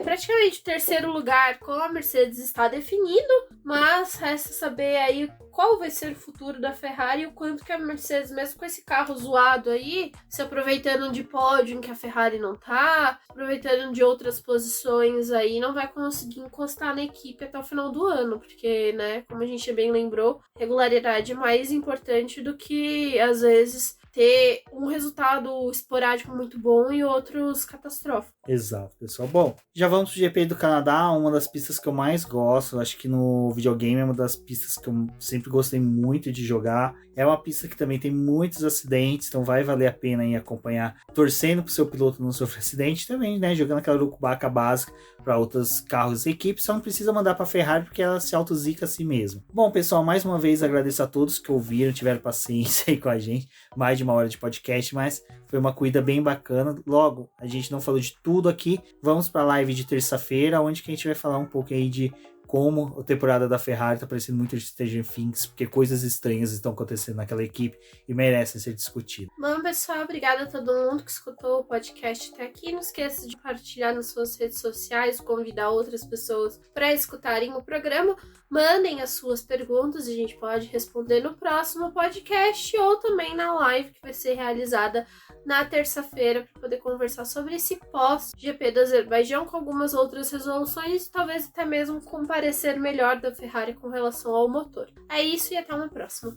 B: praticamente o terceiro lugar com a Mercedes está definido, mas resta saber aí qual vai ser o futuro da Ferrari e o quanto que a Mercedes, mesmo com esse carro zoado aí, se aproveitando de pódio em que a Ferrari não tá, aproveitando de outras posições aí, não vai conseguir encostar na equipe até o final do ano, porque, né, como a gente bem lembrou, regularidade é mais importante do que, às vezes, ter um resultado esporádico muito bom e outros catastróficos.
A: Exato, pessoal. Bom, já vamos pro GP do Canadá, uma das pistas que eu mais gosto. Acho que no videogame é uma das pistas que eu sempre gostei muito de jogar. É uma pista que também tem muitos acidentes, então vai valer a pena aí acompanhar, torcendo pro seu piloto não sofrer acidente também, né? Jogando aquela urucubaca básica para outros carros e equipes, só não precisa mandar para a Ferrari porque ela se autozica a si mesma. Bom, pessoal, mais uma vez agradeço a todos que ouviram, tiveram paciência aí com a gente, mais de uma hora de podcast, mas foi uma corrida bem bacana. Logo, a gente não falou de tudo aqui, vamos para a live de terça-feira, onde que a gente vai falar um pouco aí de como a temporada da Ferrari tá parecendo muito Stranger Things, porque coisas estranhas estão acontecendo naquela equipe e merecem ser discutidas.
B: Bom, pessoal, obrigada a todo mundo que escutou o podcast até aqui. Não esqueça de compartilhar nas suas redes sociais, convidar outras pessoas para escutarem o programa. Mandem as suas perguntas e a gente pode responder no próximo podcast ou também na live que vai ser realizada na terça-feira para poder conversar sobre esse pós-GP do Azerbaijão com algumas outras resoluções e talvez até mesmo com um parecer melhor da Ferrari com relação ao motor. É isso e até uma próxima.